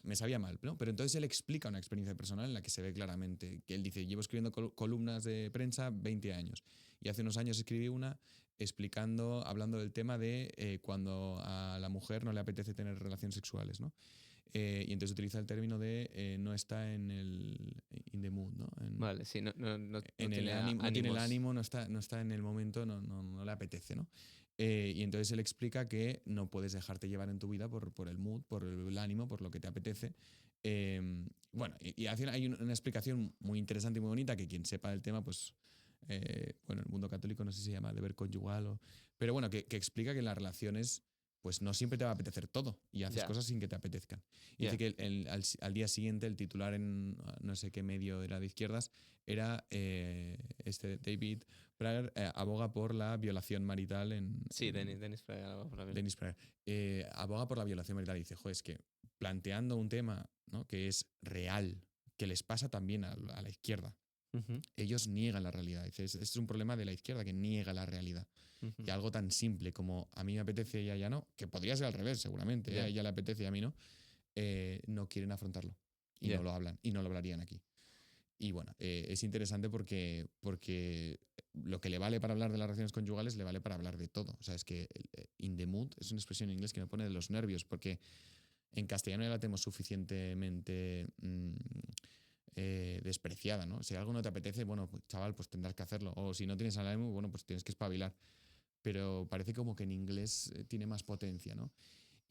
me sabía mal, ¿no? Pero entonces él explica una experiencia personal en la que se ve claramente, que él dice, llevo escribiendo columnas de prensa 20 años y hace unos años escribí una hablando del tema de cuando a la mujer no le apetece tener relaciones sexuales, ¿no? Y entonces utiliza el término de no está en el in the mood, ¿no? Vale, sí, no En el tiene ánimo, no tiene el ánimos. ánimo, no está en el momento, no le apetece, ¿no? Y entonces él explica que no puedes dejarte llevar en tu vida por el mood, por el ánimo, por lo que te apetece. Bueno, y hay una explicación muy interesante y muy bonita que quien sepa del tema, pues, bueno, el mundo católico no sé si se llama deber conyugal, pero bueno, que explica que las relaciones, pues no siempre te va a apetecer todo y haces Ya. cosas sin que te apetezcan. Y Ya. dice que al día siguiente el titular en no sé qué medio era de izquierdas era David Prager aboga por la violación marital Sí, Dennis Prager, algo por la vida. Dennis Prager aboga por la violación marital y dice, joder, es que planteando un tema, ¿no?, que es real, que les pasa también a la izquierda, Ujú, ellos niegan la realidad. Dice, este es un problema de la izquierda que niega la realidad. ujú. Y algo tan simple como a mí me apetece y a ella no, que podría ser al revés seguramente, Ya. a ella le apetece y a mí no quieren afrontarlo y Ya. no lo hablan y no lo hablarían aquí. Y bueno, es interesante porque lo que le vale para hablar de las relaciones conyugales le vale para hablar de todo. O sea, es que in the mood es una expresión en inglés que me pone de los nervios porque en castellano ya la tenemos suficientemente despreciada, ¿no? Si algo no te apetece, bueno, pues, chaval, pues tendrás que hacerlo. O si no tienes ánimo, bueno, pues tienes que espabilar. Pero parece como que en inglés tiene más potencia, ¿no?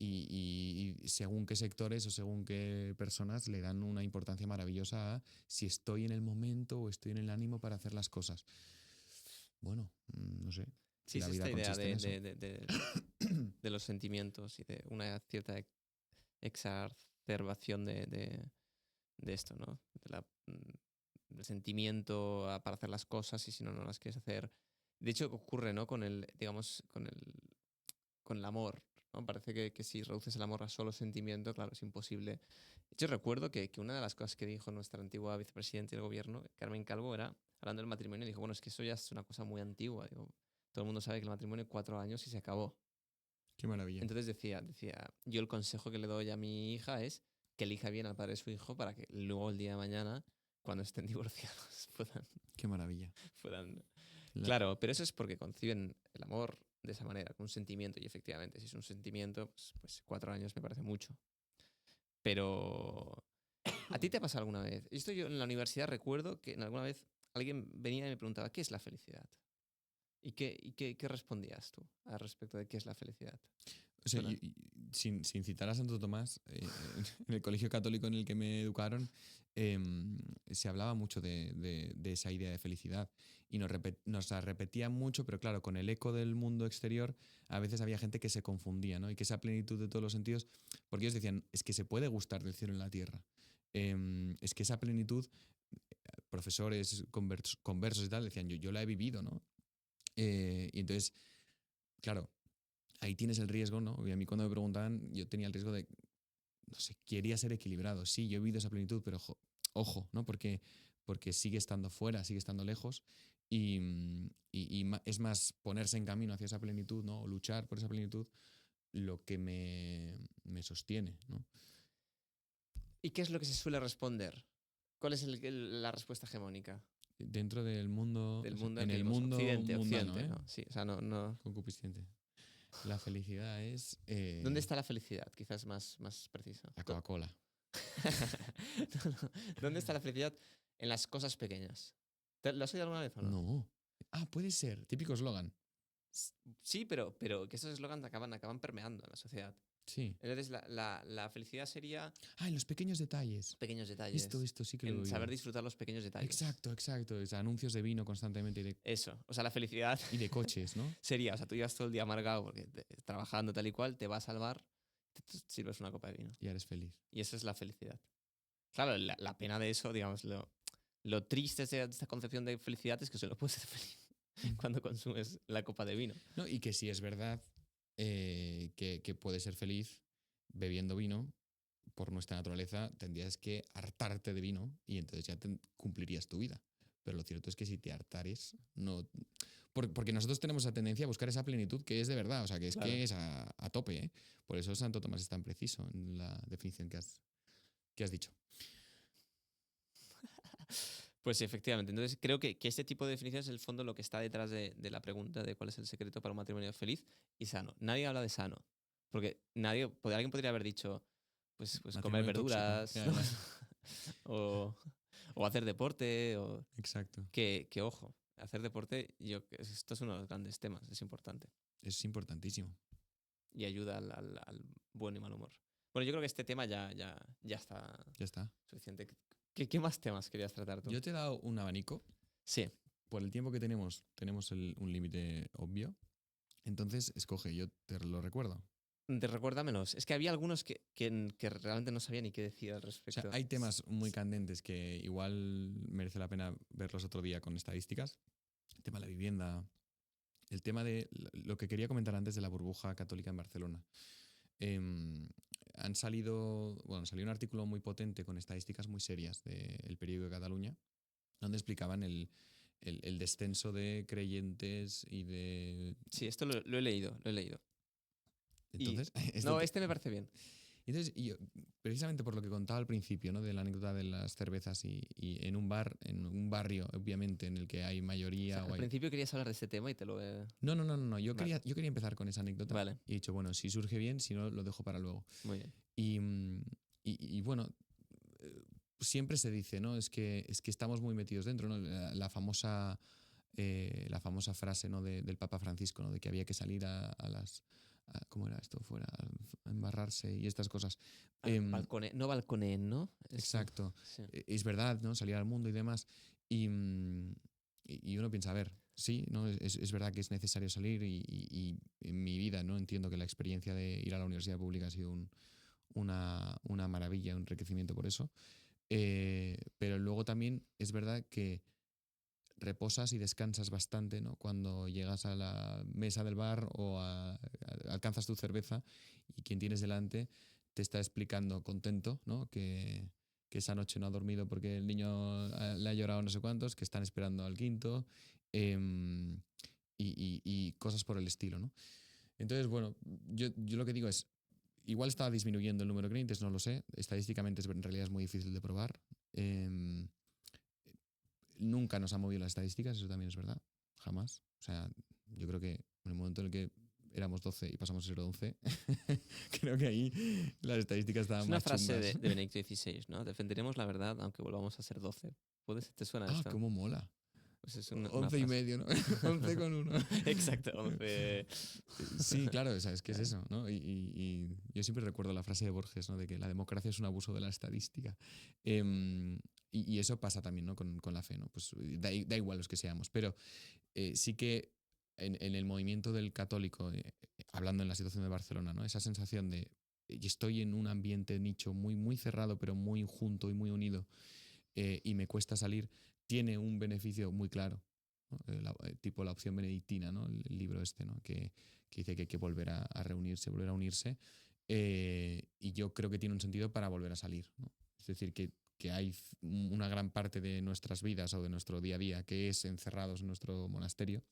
Y según qué sectores o según qué personas le dan una importancia maravillosa a si estoy en el momento o estoy en el ánimo para hacer las cosas. Bueno, no sé si Sí, es la vida esta idea consiste en eso. de los sentimientos y de una cierta exacerbación de esto, ¿no? Del sentimiento para hacer las cosas y si no, no las quieres hacer. De hecho, ocurre, ¿no? Con el, digamos, con el amor, ¿no? Parece que si reduces el amor a solo sentimiento, claro, es imposible. Yo recuerdo que una de las cosas que dijo nuestra antigua vicepresidenta del gobierno, Carmen Calvo, era, hablando del matrimonio, dijo, bueno, es que eso ya es una cosa muy antigua. Digo, todo el mundo sabe que el matrimonio 4 años y se acabó. Qué maravilla. Entonces decía, yo el consejo que le doy a mi hija es que elija bien al padre de su hijo para que luego el día de mañana, cuando estén divorciados, Qué maravilla. puedan... La- Claro, pero eso es porque conciben el amor de esa manera, con un sentimiento, y efectivamente, si es un sentimiento, pues 4 años me parece mucho. Pero, ¿a ti te ha pasado alguna vez? Esto yo en la universidad recuerdo que en alguna vez alguien venía y me preguntaba, ¿qué es la felicidad? ¿Y qué respondías tú al respecto de qué es la felicidad? O sea, Suena. sin citar a Santo Tomás, en el colegio católico en el que me educaron, se hablaba mucho de esa idea de felicidad y nos la repetían mucho, pero claro, con el eco del mundo exterior, a veces había gente que se confundía, ¿no? Y que esa plenitud de todos los sentidos, porque ellos decían, es que se puede gustar del cielo en la tierra. Es que esa plenitud, profesores conversos y tal, decían, yo la he vivido, ¿no? Y entonces, claro, ahí tienes el riesgo, ¿no? Y a mí cuando me preguntaban, yo tenía el riesgo de, no sé, quería ser equilibrado. Sí, yo he vivido esa plenitud, pero ojo, ¿no? Porque sigue estando fuera, sigue estando lejos. Es más ponerse en camino hacia esa plenitud, ¿no? O luchar por esa plenitud, lo que me sostiene, ¿no? ¿Y qué es lo que se suele responder? ¿Cuál es la respuesta hegemónica Dentro del mundo, del o sea, mundo en el en que el vivimos? mundo Occidente, mundano, Occidente, ¿no? Sí, o sea, no. concupisciente. La felicidad es ¿Dónde está la felicidad? Quizás más preciso. la Coca-Cola. No. ¿Dónde está la felicidad? En las cosas pequeñas. ¿Lo has oído alguna vez o no? No. Ah, puede ser. Típico eslogan. Sí, pero que esos eslogans acaban permeando en la sociedad. Sí. Entonces, la felicidad sería Ah, en los pequeños detalles. pequeños detalles. Esto sí que lo he En oído. saber disfrutar los pequeños detalles. Exacto. O sea, anuncios de vino constantemente Eso. O sea, la felicidad y de coches, ¿no? sería, o sea, tú llevas todo el día amargado porque trabajando tal y cual, te vas al bar, te sirves una copa de vino. Y eres feliz. Y eso es la felicidad. Claro, la pena de eso, digamos, lo triste de esta concepción de felicidad es que solo puedes ser feliz cuando consumes la copa de vino. No, y que si es verdad que puedes ser feliz bebiendo vino, por nuestra naturaleza tendrías que hartarte de vino y entonces ya cumplirías tu vida. Pero lo cierto es que si te hartares, no. Porque nosotros tenemos esa tendencia a buscar esa plenitud que es de verdad, o sea, que es Claro. que es a tope, ¿eh? Por eso Santo Tomás es tan preciso en la definición que has ¿Qué has dicho? Pues sí, efectivamente. Entonces creo que este tipo de definición es el fondo lo que está detrás de la pregunta de cuál es el secreto para un matrimonio feliz y sano. Nadie habla de sano. Porque alguien podría haber dicho, pues comer Matrimonio tóxico. verduras, Ya, ¿no? ya. o, o hacer deporte, o Exacto. que ojo, hacer deporte, esto es uno de los grandes temas, es importante. Es importantísimo. Y ayuda al buen y mal humor. Bueno, yo creo que este tema ya está Ya está. suficiente. ¿Qué más temas querías tratar tú? Yo te he dado un abanico. Sí. Por el tiempo que tenemos un límite obvio. Entonces, escoge, yo te lo recuerdo. Recuérdamelos. Es que había algunos que realmente no sabía ni qué decir al O respecto. sea, hay temas muy candentes que igual merece la pena verlos otro día con estadísticas. El tema de la vivienda, el tema de lo que quería comentar antes de la burbuja católica en Barcelona. Salió un artículo muy potente con estadísticas muy serias del periódico de Cataluña, donde explicaban el descenso de creyentes y de... Sí, esto lo he leído, lo he leído. Entonces, No, este me parece bien. Entonces, precisamente por lo que contaba al principio, ¿no? De la anécdota de las cervezas y en un bar, en un barrio, obviamente, en el que hay O mayoría sea, o al hay... principio querías hablar de este tema y te lo he... No. Yo Vale. quería empezar con esa anécdota Vale, y he dicho, bueno, si surge bien, si no, lo dejo para luego. muy bien. Y bueno, siempre se dice, ¿no? Es que estamos muy metidos dentro, ¿no? La famosa frase, ¿no? Del Papa Francisco, ¿no? De que había que salir a las... ¿Cómo era esto? Fuera, a embarrarse y estas cosas. No balconeen, ¿no? Exacto. Sí. Es verdad, ¿no? Salir al mundo y demás. Y uno piensa, a ver, sí, ¿no? Es verdad que es necesario salir y en mi vida, ¿no? Entiendo que la experiencia de ir a la universidad pública ha sido una maravilla, un enriquecimiento por eso. Pero luego también es verdad que reposas y descansas bastante, ¿no? Cuando llegas a la mesa del bar o alcanzas tu cerveza y quien tienes delante te está explicando contento, ¿no? Que esa noche no ha dormido porque el niño le ha llorado no sé cuántos, que están esperando al quinto em, y cosas por el estilo, ¿no? Entonces, bueno, yo lo que digo es, igual está disminuyendo el número de clientes, no lo sé. Estadísticamente en realidad es muy difícil de probar. Nunca nos han movido las estadísticas, eso también es verdad. Jamás. O sea, yo creo que en el momento en el que éramos 12 y pasamos a ser 11, creo que ahí las estadísticas estaban Es una más frase chungas. de Benedicto XVI, ¿no? Defenderemos la verdad aunque volvamos a ser 12. ¿Te suena esto? Cómo mola. Pues es una 11 y frase. medio, ¿no? 11 con 1. Exacto, 11. Sí, claro, ¿sabes qué es eso? ¿No? Y yo siempre recuerdo la frase de Borges, ¿no? De que la democracia es un abuso de la estadística. Y eso pasa también, ¿no? Con la fe, ¿no? Pues da igual los que seamos, pero sí que en el movimiento del católico, hablando en la situación de Barcelona, ¿no? Esa sensación de estoy en un ambiente nicho muy, muy cerrado, pero muy junto y muy unido, y me cuesta salir, tiene un beneficio muy claro, ¿no? Tipo la opción benedictina, ¿no? El libro este, ¿no? Que dice que hay que volver a reunirse, volver a unirse, y yo creo que tiene un sentido para volver a salir, ¿no? Es decir, que hay una gran parte de nuestras vidas o de nuestro día a día que es encerrados en nuestro monasterio,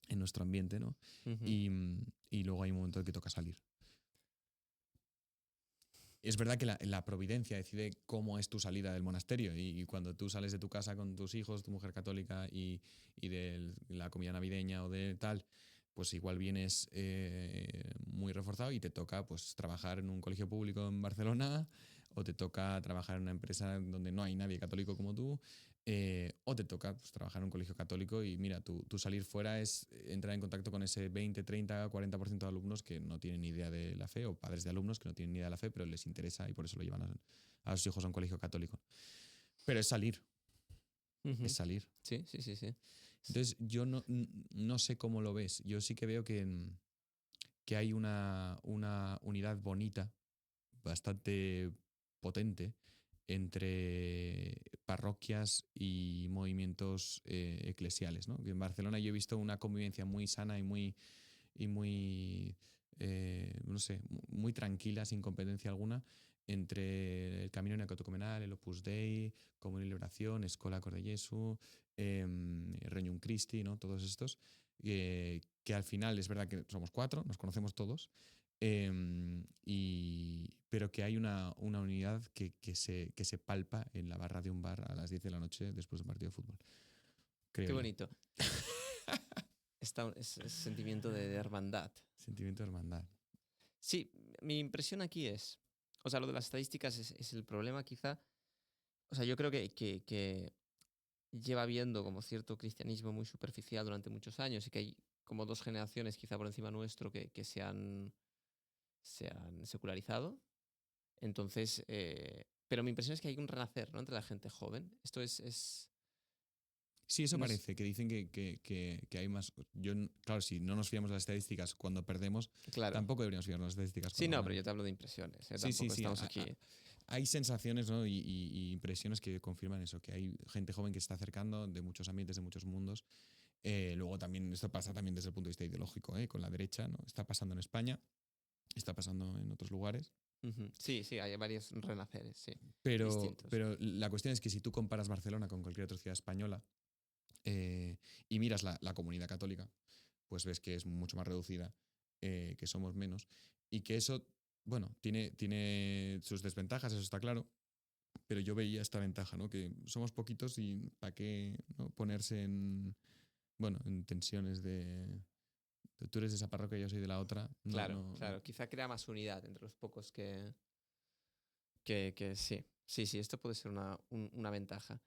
en nuestro ambiente, ¿no? Ujú. Y luego hay un momento en que toca salir. Es verdad que la providencia decide cómo es tu salida del monasterio y cuando tú sales de tu casa con tus hijos, tu mujer católica y de la comida navideña o de tal, pues igual vienes muy reforzado y te toca pues trabajar en un colegio público en Barcelona o te toca trabajar en una empresa donde no hay nadie católico como tú, o te toca pues, trabajar en un colegio católico y mira, tu salir fuera es entrar en contacto con ese 20, 30, 40% de alumnos que no tienen ni idea de la fe o padres de alumnos que no tienen ni idea de la fe, pero les interesa y por eso lo llevan a sus hijos a un colegio católico. Pero es salir, Ujú. es salir. Sí. Entonces yo no sé cómo lo ves. Yo sí que veo que hay una unidad bonita, bastante potente, entre parroquias y movimientos eclesiales, ¿no? Que en Barcelona yo he visto una convivencia muy sana y muy no sé, muy tranquila, sin competencia alguna, entre el Camino Neocatecumenal, el Opus Dei, Comunión y Liberación, Escola Cor de Jesu, Regnum Christi, ¿no? Todos estos, que al final es verdad que somos 4, nos conocemos todos, Pero que hay una unidad que se palpa en la barra de un bar a las 10 de la noche después de un partido de fútbol. Creo Qué yo. bonito. Es sentimiento de hermandad. Sentimiento de hermandad. Sí, mi impresión aquí es, o sea, lo de las estadísticas es el problema quizá. O sea, yo creo que lleva habiendo como cierto cristianismo muy superficial durante muchos años y que hay como dos generaciones quizá por encima nuestro que se han secularizado. Entonces, pero mi impresión es que hay un renacer, ¿no? Entre la gente joven. Esto es Sí, eso no es- parece, que dicen que hay más. Claro, si no nos fiamos de las estadísticas cuando perdemos, claro. tampoco deberíamos fiarnos de las estadísticas Sí, cuando no, pero yo ganamos. te hablo de impresiones, ¿eh? Sí, sí, Tampoco sí. estamos aquí. Hay sensaciones, ¿no? y impresiones que confirman eso, que hay gente joven que se está acercando de muchos ambientes, de muchos mundos. Luego también, esto pasa también desde el punto de vista ideológico, con la derecha, ¿no? Está pasando en España, está pasando en otros lugares. Ujú. Sí, sí, hay varios renaceres, sí, Pero, distintos. pero la cuestión es que si tú comparas Barcelona con cualquier otra ciudad española y miras la comunidad católica, pues ves que es mucho más reducida, que somos menos, y que eso, bueno, tiene sus desventajas, eso está claro, pero yo veía esta ventaja, ¿no? Que somos poquitos y para qué, ¿no? Ponerse en tensiones de tú eres de esa parroquia, yo soy de la otra. No, Claro, no, claro. Quizá crea más unidad entre los pocos que sí. Sí, sí, esto puede ser una ventaja.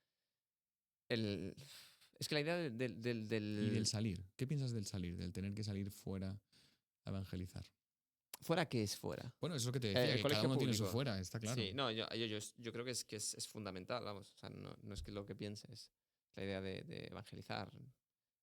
El, es que la idea Y del salir. ¿Qué piensas del salir? Del tener que salir fuera a evangelizar. ¿Fuera qué es fuera? Bueno, eso es lo que te decía, El que cada colegio uno tiene su público. fuera, está claro. Sí, no, yo creo que es fundamental, vamos. O sea, no es que lo que pienses, la idea de evangelizar.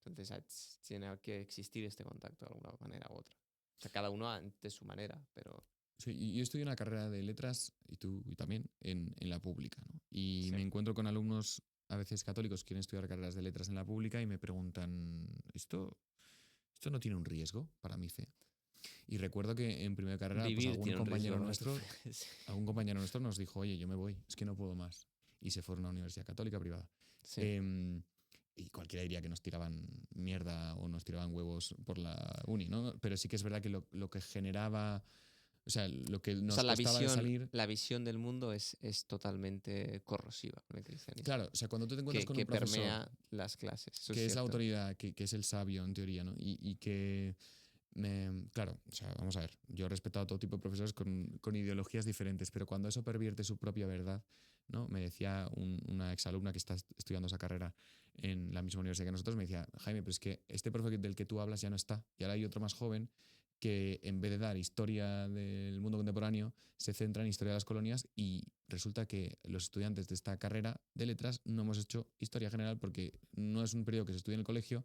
Entonces tiene que existir este contacto de alguna manera u otra. O sea, cada uno de su manera, pero Sí, y yo estudié una carrera de letras, y tú y también, en la pública, ¿no? Y sí. me encuentro con alumnos a veces católicos que quieren estudiar carreras de letras en la pública y me preguntan, ¿esto no tiene un riesgo para mi fe? Y recuerdo que en primera carrera, pues Vivir tiene un riesgo para tu fe. Sí. algún compañero nuestro nos dijo, oye, yo me voy, es que no puedo más. Y se fueron a una universidad católica privada. Sí. Em, y cualquiera diría que nos tiraban mierda o nos tiraban huevos por la uni, ¿no? Pero sí que es verdad que lo que generaba, o sea, lo que O nos sea, costaba de salir. la visión del mundo es totalmente corrosiva con el cristianismo. Claro, o sea, cuando tú te encuentras con un Que profesor permea las clases. Eso es que es la cierto. autoridad, que es el sabio en teoría, ¿no? Y que, claro, o sea, vamos a ver, yo he respetado a todo tipo de profesores con ideologías diferentes, pero cuando eso pervierte su propia verdad, ¿no? Me decía una exalumna que está estudiando esa carrera en la misma universidad que nosotros, me decía, Jaime, pero es que este profe del que tú hablas ya no está, y ahora hay otro más joven que en vez de dar historia del mundo contemporáneo, se centra en historia de las colonias y resulta que los estudiantes de esta carrera de letras no hemos hecho historia general porque no es un periodo que se estudia en el colegio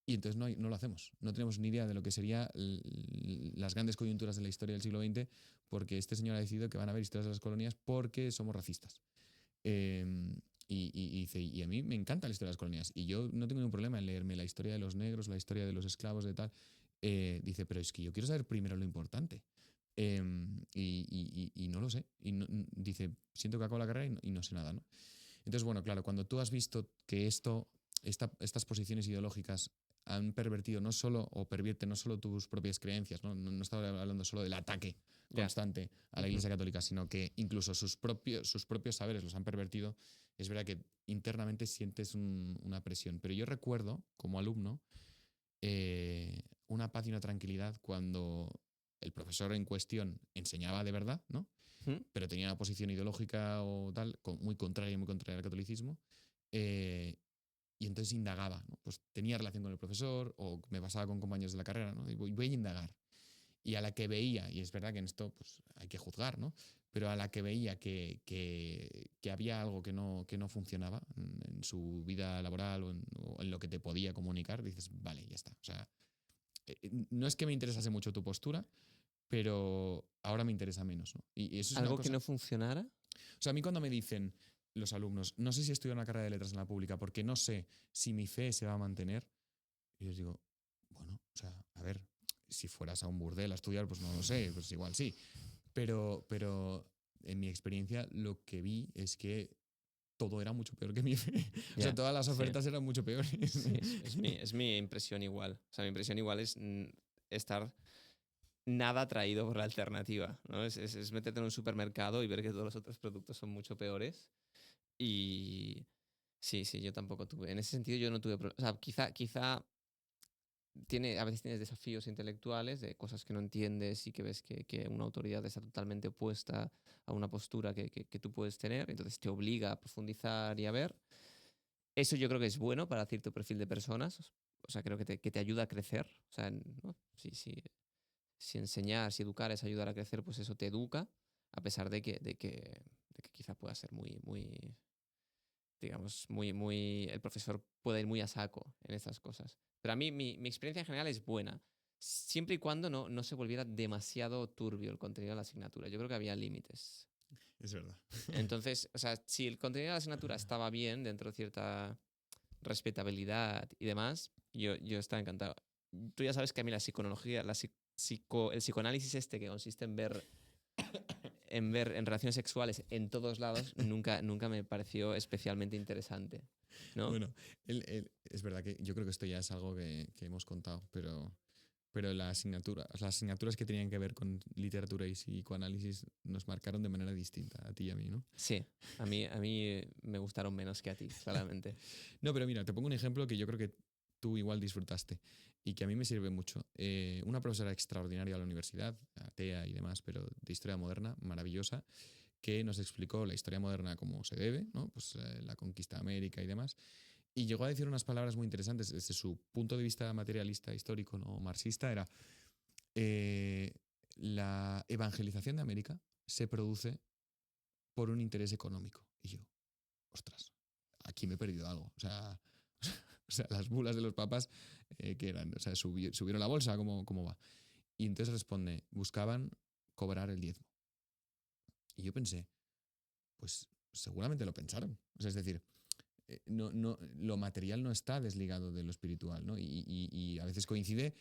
y entonces no lo hacemos. No tenemos ni idea de lo que serían las grandes coyunturas de la historia del siglo XX porque este señor ha decidido que van a haber historias de las colonias porque somos racistas. Eh, dice, y a mí me encanta la historia de las colonias y yo no tengo ningún problema en leerme la historia de los negros, la historia de los esclavos, de tal. Dice, pero es que yo quiero saber primero lo importante. Y no lo sé. Dice, siento que acabo la carrera y no sé nada, ¿no? Entonces, bueno, claro, cuando tú has visto que estas posiciones ideológicas han pervertido no solo, o pervierten no solo tus propias creencias, no estaba hablando solo del ataque Ya. constante a la Iglesia Católica, sino que incluso sus propios saberes los han pervertido, es verdad que internamente sientes una presión. Pero yo recuerdo, como alumno, una paz y una tranquilidad cuando el profesor en cuestión enseñaba de verdad, ¿no? Ujú. Pero tenía una posición ideológica o tal, muy contraria al catolicismo, y entonces indagaba, ¿no? Pues tenía relación con el profesor o me pasaba con compañeros de la carrera, ¿no? Y voy a indagar. Y a la que veía, y es verdad que en esto pues, hay que juzgar, ¿no? Pero a la que veía que había algo que no funcionaba en su vida laboral o en lo que te podía comunicar, dices, vale, ya está. O sea, no es que me interesase mucho tu postura, pero ahora me interesa menos, ¿no? Y eso es una Algo que cosa. no funcionara. O sea, a mí cuando me dicen los alumnos, no sé si estudio una carrera de letras en la pública porque no sé si mi fe se va a mantener, y les digo, bueno, o sea, a ver, si fueras a un burdel a estudiar, pues no lo sé, pues igual sí. Pero en mi experiencia lo que vi es que todo era mucho peor que mi fe. O sea, Ya, todas las sí. ofertas eran mucho peores. Sí, es mi impresión igual. O sea, mi impresión igual es estar nada atraído por la alternativa, ¿no? Es meterte en un supermercado y ver que todos los otros productos son mucho peores. Y sí, sí, yo tampoco tuve. En ese sentido, yo no tuve. O sea, quizá a veces tienes desafíos intelectuales de cosas que no entiendes y que ves que una autoridad está totalmente opuesta a una postura que tú puedes tener, entonces te obliga a profundizar y a ver. Eso yo creo que es bueno para cierto perfil de personas, o sea, creo que te ayuda a crecer, o sea, ¿no? Si enseñar, si educar es ayudar a crecer, pues eso te educa, a pesar de que quizá pueda ser muy, digamos, el profesor puede ir muy a saco en estas cosas. Pero a mí mi experiencia en general es buena, siempre y cuando no se volviera demasiado turbio el contenido de la asignatura. Yo creo que había límites. Es verdad. Entonces, o sea, si el contenido de la asignatura estaba bien, dentro de cierta respetabilidad y demás, yo estaba encantado. Tú ya sabes que a mí la psicología, el psicoanálisis este que consiste en relaciones sexuales en todos lados, nunca me pareció especialmente interesante, ¿no? Bueno, es verdad que yo creo que esto ya es algo que hemos contado, pero las asignaturas que tenían que ver con literatura y psicoanálisis nos marcaron de manera distinta, a ti y a mí, ¿no? Sí, a mí me gustaron menos que a ti, claramente. No, pero mira, te pongo un ejemplo que yo creo que tú igual disfrutaste y que a mí me sirve mucho. Una profesora extraordinaria de la universidad, atea y demás, pero de historia moderna, maravillosa, que nos explicó la historia moderna como se debe, ¿no? Pues la conquista de América y demás. Y llegó a decir unas palabras muy interesantes desde su punto de vista materialista, histórico, no marxista, era eh, la evangelización de América se produce por un interés económico. Y yo, ostras, aquí me he perdido algo. O sea, las bulas de los papas, que eran, o sea, subieron la bolsa, ¿cómo va? Y entonces responde, buscaban cobrar el diezmo. Y yo pensé, pues seguramente lo pensaron. O sea, es decir, lo material no está desligado de lo espiritual, ¿no? Y a veces coincide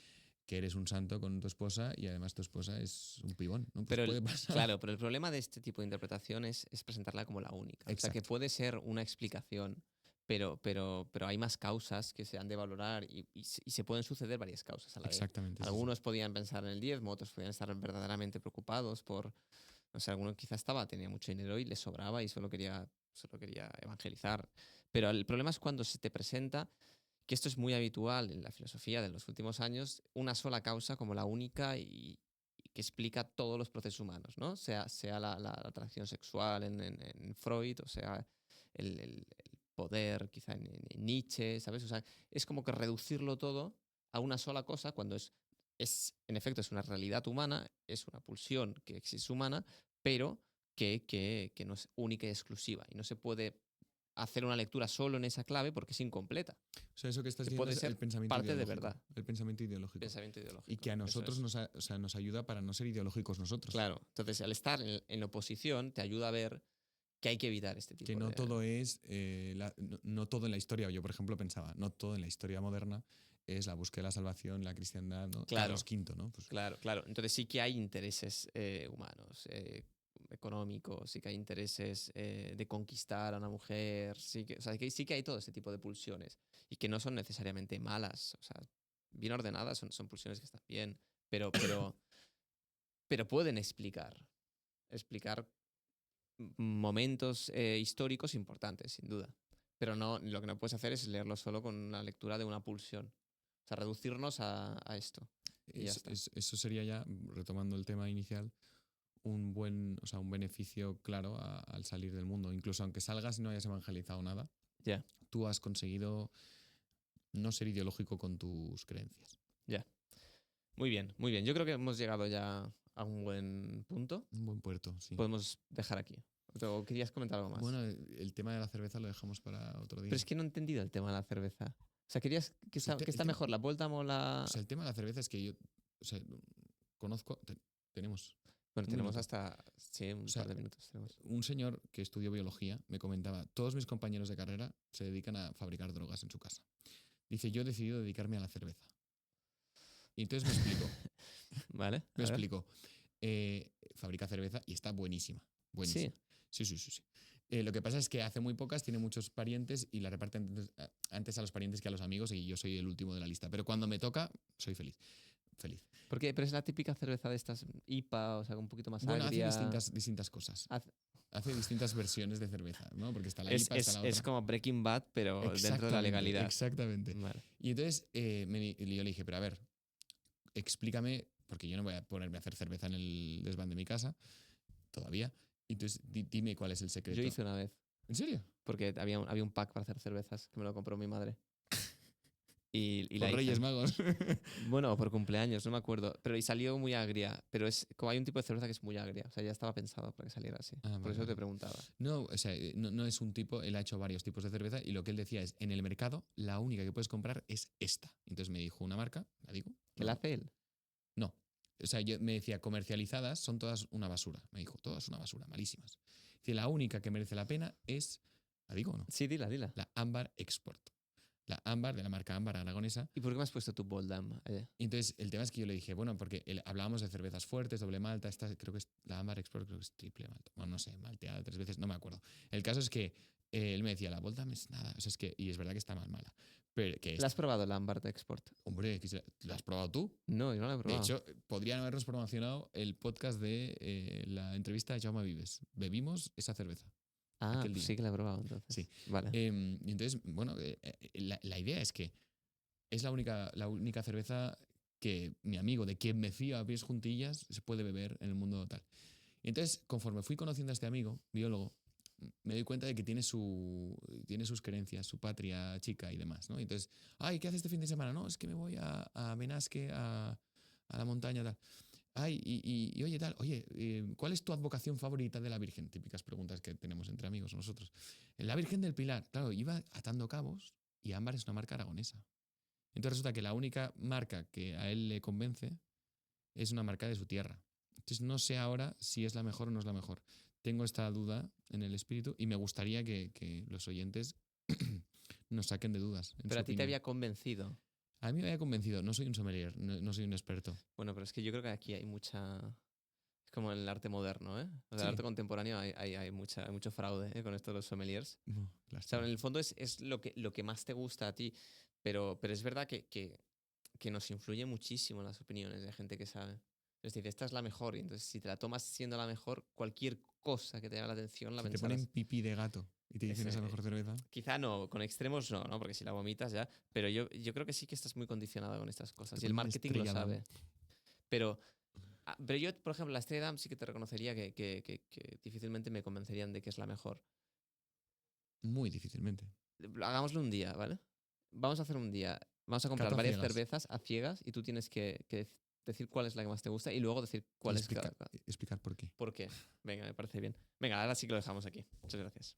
que eres un santo con tu esposa y además tu esposa es un pibón, ¿no? Pues Pero puede pasar. claro, pero el problema de este tipo de interpretación es presentarla como la única. O sea, que Exacto. puede ser una explicación, pero hay más causas que se han de valorar y se pueden suceder varias causas a la vez. Exactamente. Algunos podían pensar en el diezmo, otros podían estar verdaderamente preocupados por, no sé, alguno quizás tenía mucho dinero y le sobraba y solo quería evangelizar. Pero el problema es cuando se te presenta, que esto es muy habitual en la filosofía de los últimos años, una sola causa como la única y que explica todos los procesos humanos, ¿no? Sea la atracción sexual en Freud, o sea, el poder quizá en Nietzsche, ¿sabes? O sea, es como que reducirlo todo a una sola cosa cuando en efecto, es una realidad humana, es una pulsión que existe humana, pero que no es única y exclusiva. Y no se puede hacer una lectura solo en esa clave porque es incompleta. O sea, eso que estás Que diciendo puede es el ser pensamiento parte de ideológico. verdad. El pensamiento ideológico. Pensamiento ideológico. Y que a eso nosotros es. nos ayuda para no ser ideológicos nosotros. Claro, entonces al estar en oposición te ayuda a ver que hay que evitar este tipo Que no de... todo es, no todo en la historia, yo por ejemplo pensaba, no todo en la historia moderna es la búsqueda de la salvación, la cristiandad, ¿no? Claro, Carlos V, ¿no? Pues, claro, claro. Entonces sí que hay intereses humanos, económicos, sí que hay intereses de conquistar a una mujer, o sea, sí que hay todo este tipo de pulsiones y que no son necesariamente malas, o sea, bien ordenadas, son pulsiones que están bien, pero pueden explicar momentos históricos importantes, sin duda. Pero no, lo que no puedes hacer es leerlo solo con una lectura de una pulsión. O sea, reducirnos a esto. Y ya está. eso sería ya, retomando el tema inicial, o sea, un beneficio claro al salir del mundo. Incluso aunque salgas y no hayas evangelizado nada, Ya, tú has conseguido no ser ideológico con tus creencias. ya. Muy bien, muy bien. Yo creo que hemos llegado ya a un buen punto. Un buen puerto, sí. Podemos dejar aquí. ¿O querías comentar algo más? Bueno, el tema de la cerveza lo dejamos para otro día. Pero es que no he entendido el tema de la cerveza. O sea, querías que O sea, está mejor, la Volta o la... O sea, el tema de la cerveza es que yo, o sea, conozco, tenemos Bueno, un tenemos minuto. hasta... Sí, un O sea, par de minutos tenemos. un señor que estudió biología me comentaba, todos mis compañeros de carrera se dedican a fabricar drogas en su casa. Dice, yo he decidido dedicarme a la cerveza. Y entonces me explicó, Vale, me a ver. explicó. Fabrica cerveza y está buenísima. Buenísima. Sí, Sí. Lo que pasa es que hace muy pocas, tiene muchos parientes y la reparte antes a los parientes que a los amigos y yo soy el último de la lista. Pero cuando me toca, soy feliz. feliz. Pero es la típica cerveza de estas IPA, o sea, un poquito más Bueno, agria. hace distintas cosas. Hace- Hace distintas versiones de cerveza, ¿no? Porque está la IPA, está la otra. Es como Breaking Bad, pero dentro de la Exactamente, legalidad. Exactamente. Vale. Y entonces yo le dije, pero a ver, explícame, porque yo no voy a ponerme a hacer cerveza en el desván de mi casa todavía. Entonces, dime cuál es el secreto. Yo hice una vez, ¿En serio? porque había un pack para hacer cervezas que me lo compró mi madre. Y Por la Reyes hice. Magos. Bueno, por cumpleaños, no me acuerdo. Pero y salió muy agria. Pero es como hay un tipo de cerveza que es muy agria. O sea, ya estaba pensado para que saliera así. Ah, Por vale, eso te vale. preguntaba. No, o sea, no es un tipo, él ha hecho varios tipos de cerveza y lo que él decía es, en el mercado la única que puedes comprar es esta. Entonces me dijo una marca, la digo. ¿Qué la hace él? No. O sea, yo me decía, comercializadas son todas una basura. Me dijo, todas una basura, malísimas. Dice, la única que merece la pena es, ¿la digo o no? Sí, dila. La Ámbar Export. La Ámbar, de la marca Ámbar aragonesa. ¿Y por qué me has puesto tu Boldam? Y entonces el tema es que yo le dije, bueno, porque hablábamos de cervezas fuertes, doble malta, esta creo que es la Ámbar Export, creo que es triple malta. Bueno, no sé, malteada 3 veces, no me acuerdo. El caso es que él me decía, la Boldam es nada, o sea, es que, y es verdad que está más mala. Pero que ¿La has probado la Ámbar de Export? hombre, ¿la has probado tú? No, yo no la he De probado. hecho, podrían habernos promocionado el podcast de la entrevista de Jaume Vives. Bebimos esa cerveza. Aquel día. Sí que la he probado entonces. Sí. Vale. Y entonces, bueno, la idea es que es la única cerveza que mi amigo, de quien me fío a pies juntillas, se puede beber en el mundo tal. Y entonces, conforme fui conociendo a este amigo, biólogo, me doy cuenta de que tiene sus creencias, su patria chica y demás, ¿no? Y entonces, ay, ¿qué haces este fin de semana? No, es que me voy a Benasque, a la montaña, tal. Ay, y oye, tal, oye, ¿cuál es tu advocación favorita de la Virgen? Típicas preguntas que tenemos entre amigos nosotros. La Virgen del Pilar, claro, iba atando cabos y Ámbar es una marca aragonesa. Entonces resulta que la única marca que a él le convence es una marca de su tierra. Entonces no sé ahora si es la mejor o no es la mejor. Tengo esta duda en el espíritu y me gustaría que los oyentes nos saquen de dudas. Pero a ti te había convencido. A mí me había convencido, no soy un sommelier, no soy un experto. Bueno, pero es que yo creo que aquí hay mucha... Es como en el arte moderno, ¿eh? O sea, Sí. el arte contemporáneo hay mucho fraude, ¿eh? Con esto de los sommeliers. O sea, en el fondo es lo que más te gusta a ti, pero es verdad que nos influye muchísimo las opiniones de gente que sabe. Es decir, esta es la mejor, y entonces si te la tomas siendo la mejor, cualquier cosa que te llame la atención la Si te pensarás. ponen pipí de gato y te dicen esa mejor cerveza. Quizá no, con extremos no, porque si la vomitas ya, pero yo creo que sí que estás muy condicionada con estas cosas Te y el ponen marketing lo Estrella Damm. sabe. Pero yo, por ejemplo, la Estrella Damm sí que te reconocería que difícilmente me convencerían de que es la mejor. Muy difícilmente. Hagámoslo un día, ¿vale? Vamos a hacer un día. Vamos a comprar Cato a varias ciegas. cervezas a ciegas y tú tienes que decir cuál es la que más te gusta y luego decir cuál es cada. Explicar por qué. ¿Por qué? Venga, me parece bien. Venga, ahora sí que lo dejamos aquí. Muchas gracias.